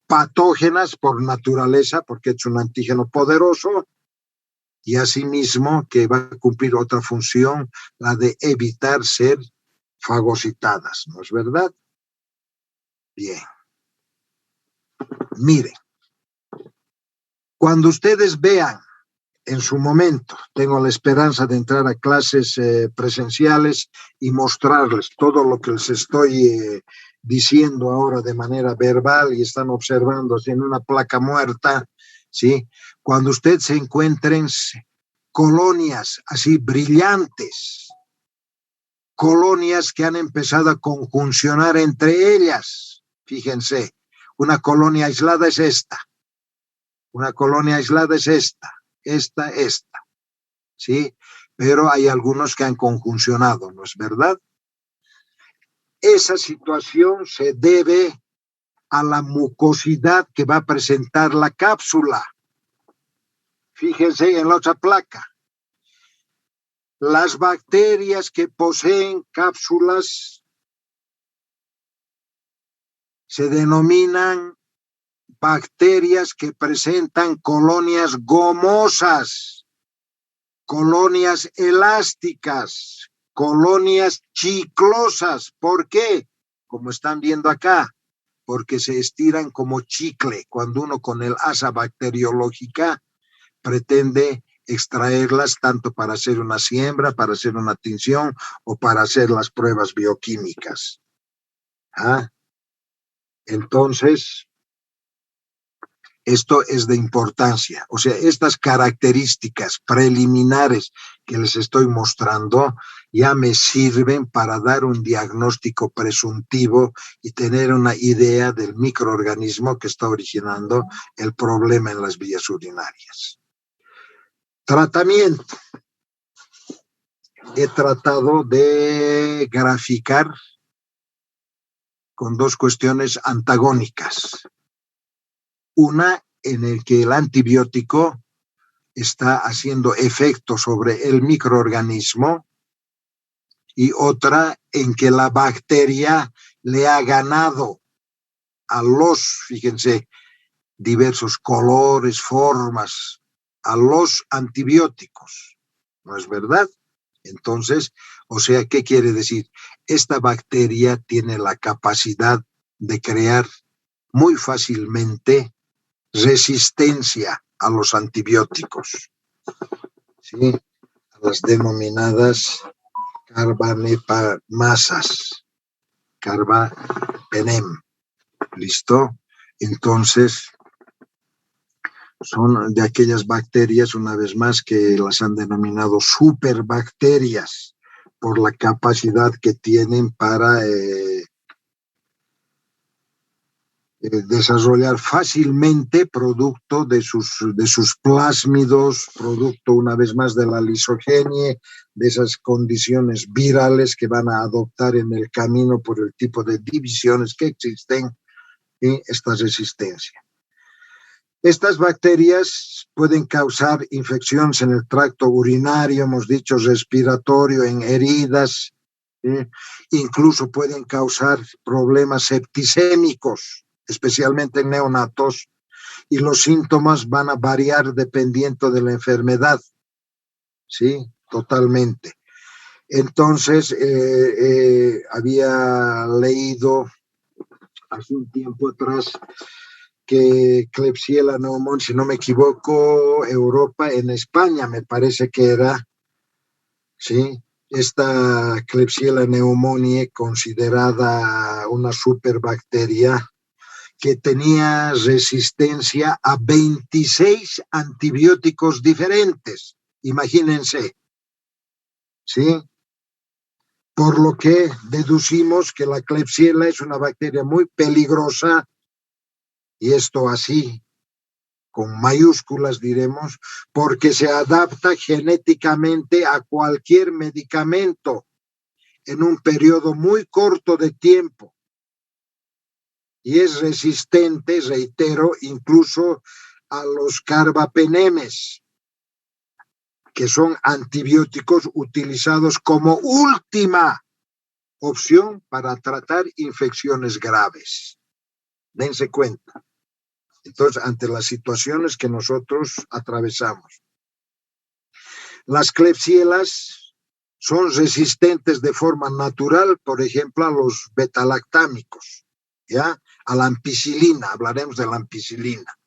patógenas por naturaleza, porque es un antígeno poderoso, y asimismo que va a cumplir otra función, la de evitar ser fagocitadas, ¿no es verdad? Bien. Miren, cuando ustedes vean en su momento, tengo la esperanza de entrar a clases presenciales y mostrarles todo lo que les estoy diciendo ahora de manera verbal y están observando así en una placa muerta, ¿sí? Cuando ustedes se encuentren colonias así brillantes, colonias que han empezado a conjuncionar entre ellas, fíjense, una colonia aislada es esta, una colonia aislada es esta, ¿sí? Pero hay algunos que han conjuncionado, ¿no es verdad? Esa situación se debe a la mucosidad que va a presentar la cápsula. Fíjense en la otra placa. Las bacterias que poseen cápsulas se denominan bacterias que presentan colonias gomosas, colonias elásticas, colonias chiclosas. ¿Por qué? Como están viendo acá, porque se estiran como chicle cuando uno con el asa bacteriológica pretende extraerlas tanto para hacer una siembra, para hacer una tinción o para hacer las pruebas bioquímicas. ¿Ah? Entonces, esto es de importancia. O sea, estas características preliminares que les estoy mostrando ya me sirven para dar un diagnóstico presuntivo y tener una idea del microorganismo que está originando el problema en las vías urinarias. Tratamiento. He tratado de graficar con dos cuestiones antagónicas. Una en el que el antibiótico está haciendo efecto sobre el microorganismo y otra en que la bacteria le ha ganado a los, fíjense, diversos colores, formas, a los antibióticos. ¿No es verdad? Entonces, o sea, ¿qué quiere decir? Esta bacteria tiene la capacidad de crear muy fácilmente resistencia a los antibióticos, ¿sí? A las denominadas carbapenemasas, carbapenem, ¿listo? Entonces, son de aquellas bacterias, una vez más, que las han denominado superbacterias por la capacidad que tienen para desarrollar fácilmente producto de sus plásmidos, producto una vez más de la lisogenia, de esas condiciones virales que van a adoptar en el camino por el tipo de divisiones que existen en esta resistencia. Estas bacterias pueden causar infecciones en el tracto urinario, hemos dicho respiratorio, en heridas, incluso pueden causar problemas septicémicos, especialmente en neonatos, y los síntomas van a variar dependiendo de la enfermedad, ¿sí? Totalmente. Entonces, había leído hace un tiempo atrás que Klebsiella pneumoniae, si no me equivoco, Europa, en España me parece que era, ¿sí? Esta Klebsiella pneumoniae, considerada una superbacteria, que tenía resistencia a 26 antibióticos diferentes, imagínense, ¿sí? Por lo que deducimos que la Klebsiella es una bacteria muy peligrosa, y esto así, con mayúsculas diremos, porque se adapta genéticamente a cualquier medicamento en un periodo muy corto de tiempo. Y es resistente, reitero, incluso a los carbapenemes, que son antibióticos utilizados como última opción para tratar infecciones graves. Dense cuenta. Entonces, ante las situaciones que nosotros atravesamos, las klebsielas son resistentes de forma natural, por ejemplo, a los betalactámicos, ¿ya? A la ampicilina, hablaremos de la ampicilina,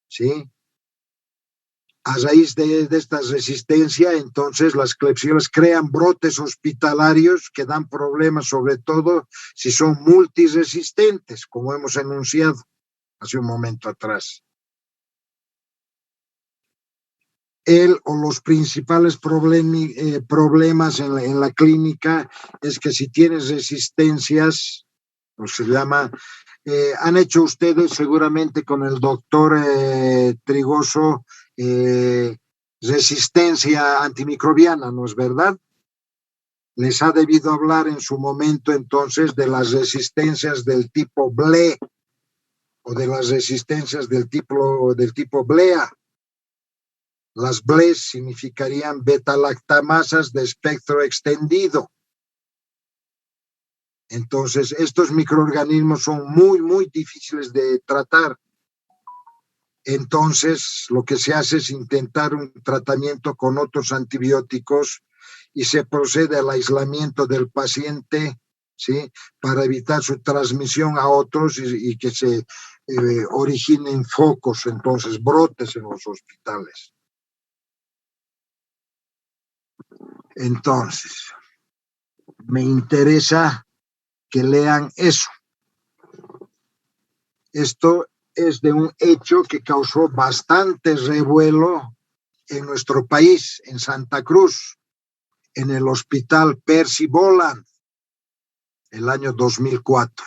¿sí? A raíz de esta resistencia, entonces, las klebsielas crean brotes hospitalarios que dan problemas, sobre todo si son multiresistentes, como hemos enunciado hace un momento atrás. Los principales problemas en la clínica es que si tienes resistencias, o se llama, han hecho ustedes seguramente con el doctor Trigoso resistencia antimicrobiana, ¿no es verdad? Les ha debido hablar en su momento entonces de las resistencias del tipo BLE o de las resistencias del tipo BLEA. Las BLES significarían beta-lactamasas de espectro extendido. Entonces, estos microorganismos son muy, muy difíciles de tratar. Entonces, lo que se hace es intentar un tratamiento con otros antibióticos y se procede al aislamiento del paciente, ¿sí? Para evitar su transmisión a otros y que se originen focos, entonces, brotes en los hospitales. Entonces, me interesa que lean eso. Esto es de un hecho que causó bastante revuelo en nuestro país, en Santa Cruz, en el hospital Percy Boland, el año 2004.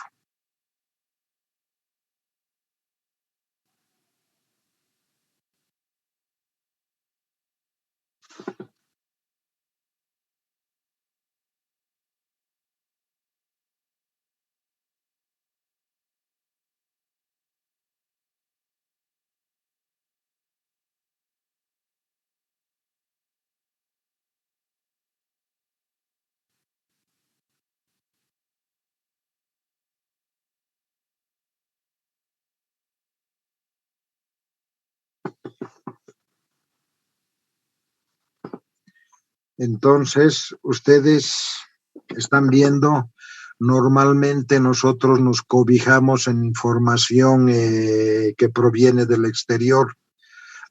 Entonces, ustedes están viendo, normalmente nosotros nos cobijamos en información que proviene del exterior.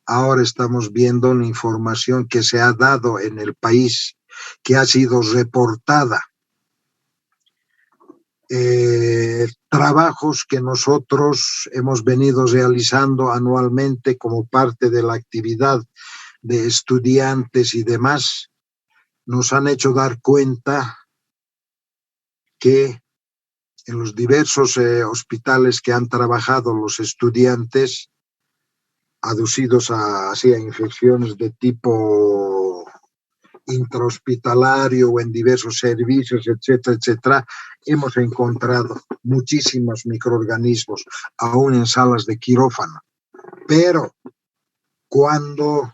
ahora estamos viendo una información que se ha dado en el país, que ha sido reportada. Trabajos que nosotros hemos venido realizando anualmente como parte de la actividad de estudiantes y demás, nos han hecho dar cuenta que en los diversos hospitales que han trabajado los estudiantes, aducidos a infecciones de tipo intrahospitalario o en diversos servicios, etcétera, etcétera, hemos encontrado muchísimos microorganismos, aún en salas de quirófano. Pero cuando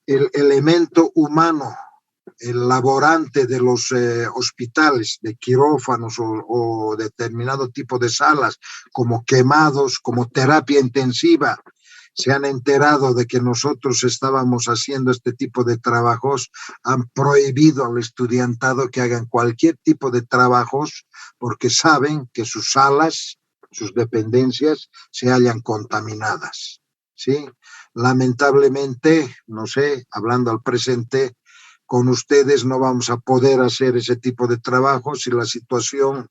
el elemento humano, el laborante de los hospitales, de quirófanos o determinado tipo de salas, como quemados, como terapia intensiva, se han enterado de que nosotros estábamos haciendo este tipo de trabajos, han prohibido al estudiantado que hagan cualquier tipo de trabajos porque saben que sus salas, sus dependencias se hallan contaminadas, ¿sí? Lamentablemente, no sé, hablando al presente, con ustedes no vamos a poder hacer ese tipo de trabajo si la situación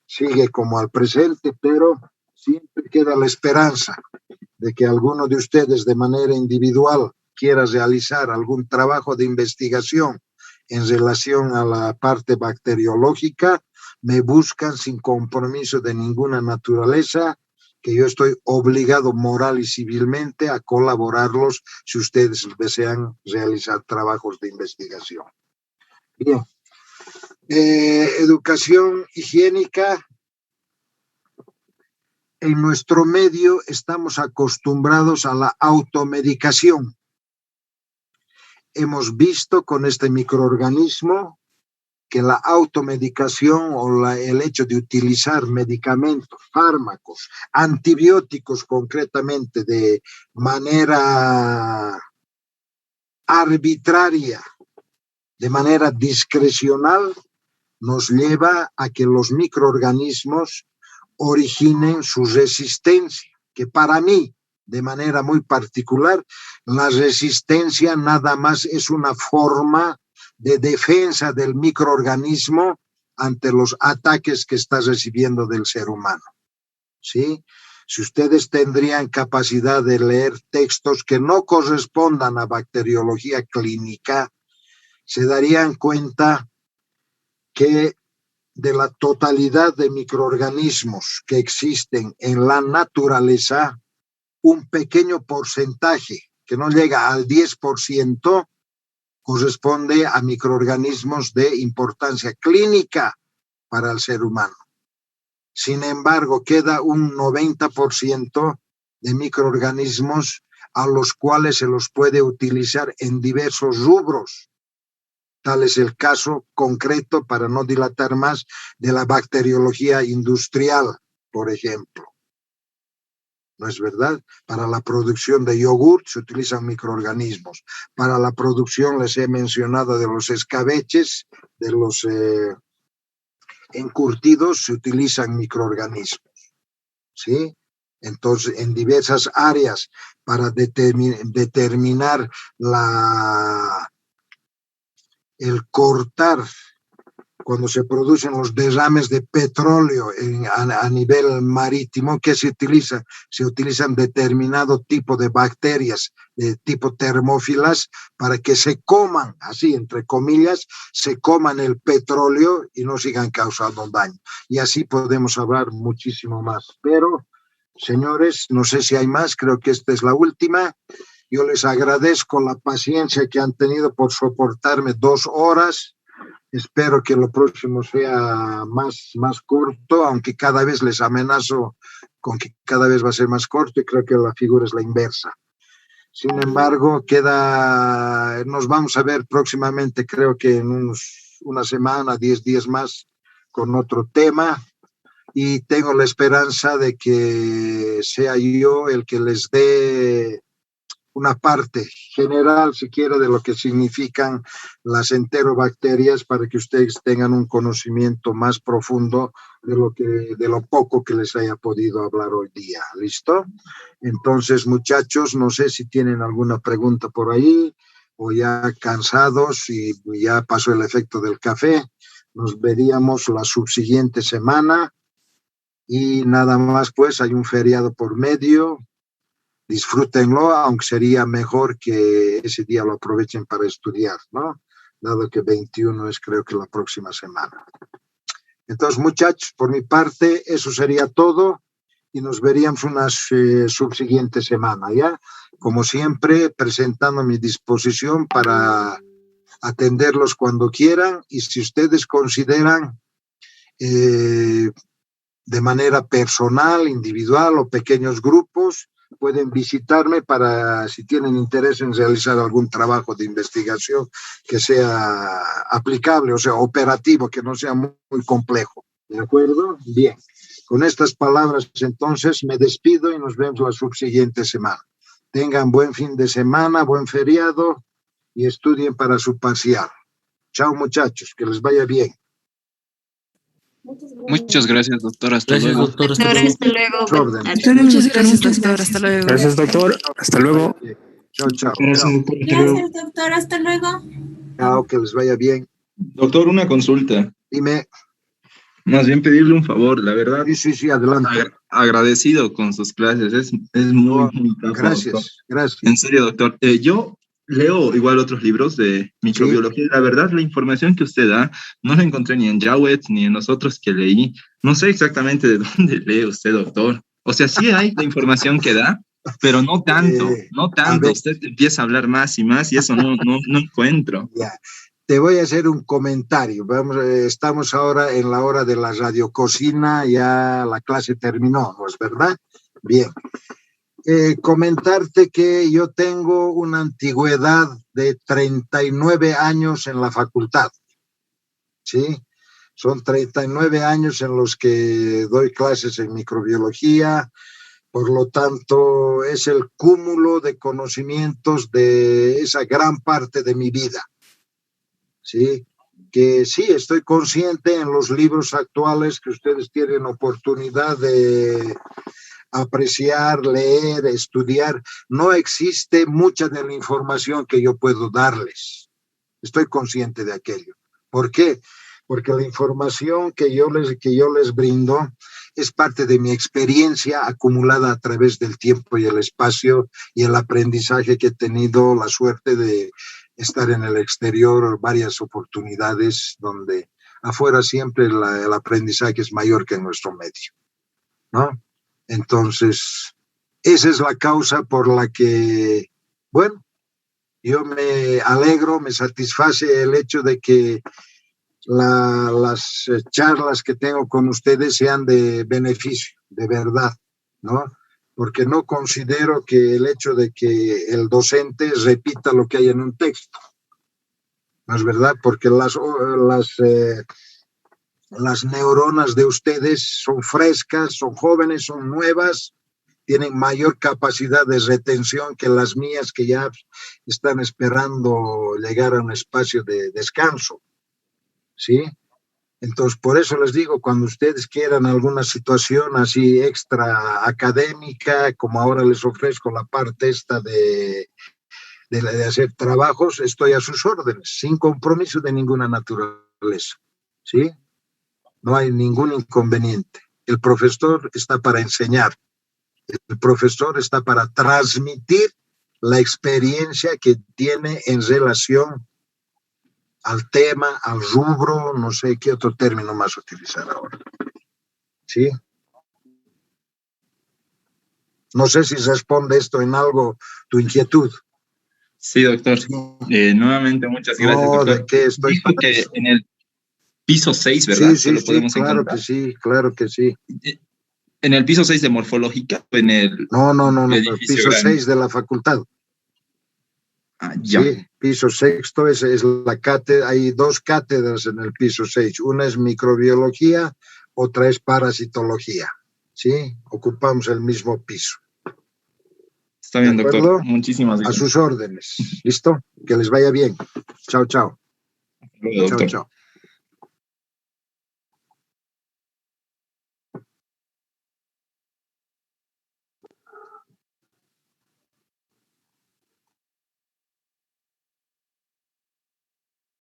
sigue como al presente, pero siempre queda la esperanza de que alguno de ustedes de manera individual quiera realizar algún trabajo de investigación en relación a la parte bacteriológica, me buscan sin compromiso de ninguna naturaleza, que yo estoy obligado moral y civilmente a colaborarlos si ustedes desean realizar trabajos de investigación. Bien. Educación higiénica. En nuestro medio estamos acostumbrados a la automedicación. Hemos visto con este microorganismo que la automedicación o el hecho de utilizar medicamentos, fármacos, antibióticos concretamente de manera arbitraria, de manera discrecional, nos lleva a que los microorganismos originen su resistencia, que para mí, de manera muy particular, la resistencia nada más es una forma de defensa del microorganismo ante los ataques que está recibiendo del ser humano, ¿sí? Si ustedes tendrían capacidad de leer textos que no correspondan a bacteriología clínica, se darían cuenta que de la totalidad de microorganismos que existen en la naturaleza, un pequeño porcentaje, que no llega al 10%, corresponde a microorganismos de importancia clínica para el ser humano. Sin embargo, queda un 90% de microorganismos a los cuales se los puede utilizar en diversos rubros. Tal es el caso concreto, para no dilatar más, de la bacteriología industrial, por ejemplo. ¿No es verdad? Para la producción de yogur se utilizan microorganismos. Para la producción, les he mencionado, de los escabeches, de los encurtidos, se utilizan microorganismos, ¿sí? Entonces, en diversas áreas, para determinar el cortar, cuando se producen los derrames de petróleo a nivel marítimo, ¿qué se utiliza? Se utilizan determinado tipo de bacterias de tipo termófilas para que se coman, así entre comillas, se coman el petróleo y no sigan causando daño. Y así podemos hablar muchísimo más. Pero, señores, no sé si hay más, creo que esta es la última. Yo les agradezco la paciencia que han tenido por soportarme 2 horas. Espero que lo próximo sea más corto, aunque cada vez les amenazo con que cada vez va a ser más corto y creo que la figura es la inversa. Sin embargo, nos vamos a ver próximamente, creo que en una semana, 10 días más, con otro tema. Y tengo la esperanza de que sea yo el que les dé una parte general, si quiere, de lo que significan las enterobacterias para que ustedes tengan un conocimiento más profundo de lo poco que les haya podido hablar hoy día. ¿Listo? Entonces, muchachos, no sé si tienen alguna pregunta por ahí o ya cansados y ya pasó el efecto del café. Nos veríamos la subsiguiente semana y nada más, pues hay un feriado por medio. Disfrútenlo, aunque sería mejor que ese día lo aprovechen para estudiar, ¿no? Dado que 21 es creo que la próxima semana. Entonces, muchachos, por mi parte, eso sería todo y nos veríamos una subsiguiente semana, ¿ya? Como siempre, presentando mi disposición para atenderlos cuando quieran y si ustedes consideran de manera personal, individual o pequeños grupos, pueden visitarme para, si tienen interés en realizar algún trabajo de investigación que sea aplicable, o sea, operativo, que no sea muy complejo. ¿De acuerdo? Bien. Con estas palabras, entonces, me despido y nos vemos la subsiguiente semana. Tengan buen fin de semana, buen feriado y estudien para su parcial. Chao, muchachos, que les vaya bien. Muchas gracias, doctor. Hasta Gracias, luego. doctor. Hasta Doctor, luego. hasta luego. Sus órdenes. Muchas gracias, doctor. Hasta luego. Gracias, doctor. Hasta luego. Chao, chao. Gracias, Chao, doctor. Hasta luego. Gracias, doctor. Hasta luego. chao, que les vaya bien. Doctor, una consulta. Dime. Más bien pedirle un favor, la verdad. Sí, adelante. Agradecido con sus clases. Es muy capo, doctor. Gracias. En serio, doctor. Yo leo igual otros libros de microbiología y la verdad la información que usted da no la encontré ni en Jowett ni en los otros que leí. No sé exactamente de dónde lee usted, doctor. O sea, sí hay la información que da, pero no tanto, no tanto. Usted empieza a hablar más y más y eso no encuentro. Ya. Te voy a hacer un comentario. Estamos ahora en la hora de la radiococina, ya la clase terminó, ¿no es verdad? Bien. Comentarte que yo tengo una antigüedad de 39 años en la facultad, ¿sí? Son 39 años en los que doy clases en microbiología, por lo tanto es el cúmulo de conocimientos de esa gran parte de mi vida, ¿sí? Que sí, estoy consciente en los libros actuales que ustedes tienen oportunidad de apreciar, leer, estudiar, no existe mucha de la información que yo puedo darles. Estoy consciente de aquello. ¿Por qué? Porque la información que yo les brindo es parte de mi experiencia acumulada a través del tiempo y el espacio y el aprendizaje que he tenido la suerte de estar en el exterior, varias oportunidades donde afuera siempre el aprendizaje es mayor que en nuestro medio, ¿no? Entonces, esa es la causa por la que, bueno, yo me alegro, me satisface el hecho de que las charlas que tengo con ustedes sean de beneficio, de verdad, ¿no? Porque no considero que el hecho de que el docente repita lo que hay en un texto, ¿no es verdad? Porque las neuronas de ustedes son frescas, son jóvenes, son nuevas, tienen mayor capacidad de retención que las mías que ya están esperando llegar a un espacio de descanso, ¿sí? Entonces, por eso les digo, cuando ustedes quieran alguna situación así extra académica, como ahora les ofrezco la parte esta de hacer trabajos, estoy a sus órdenes, sin compromiso de ninguna naturaleza, ¿sí? No hay ningún inconveniente. El profesor está para enseñar. El profesor está para transmitir la experiencia que tiene en relación al tema, al rubro, no sé qué otro término más utilizar ahora. ¿Sí? No sé si responde esto en algo tu inquietud. Sí, doctor. Nuevamente, muchas gracias, doctor. ¿De qué estoy? Dijo que en el piso 6, ¿verdad? Sí, lo podemos claro encontrar. que sí, claro que sí. ¿En el piso 6 de morfológica o en el No, el edificio piso grande? 6 de la facultad. Ya. Sí, piso sexto es la cátedra, hay dos cátedras en el piso 6, una es microbiología, otra es parasitología, ¿sí? Ocupamos el mismo piso. Está bien, ¿De doctor. acuerdo? Muchísimas A gracias. sus órdenes. ¿Listo? Que les vaya bien. Chao, chao. Hasta luego, Chao, doctor. chao.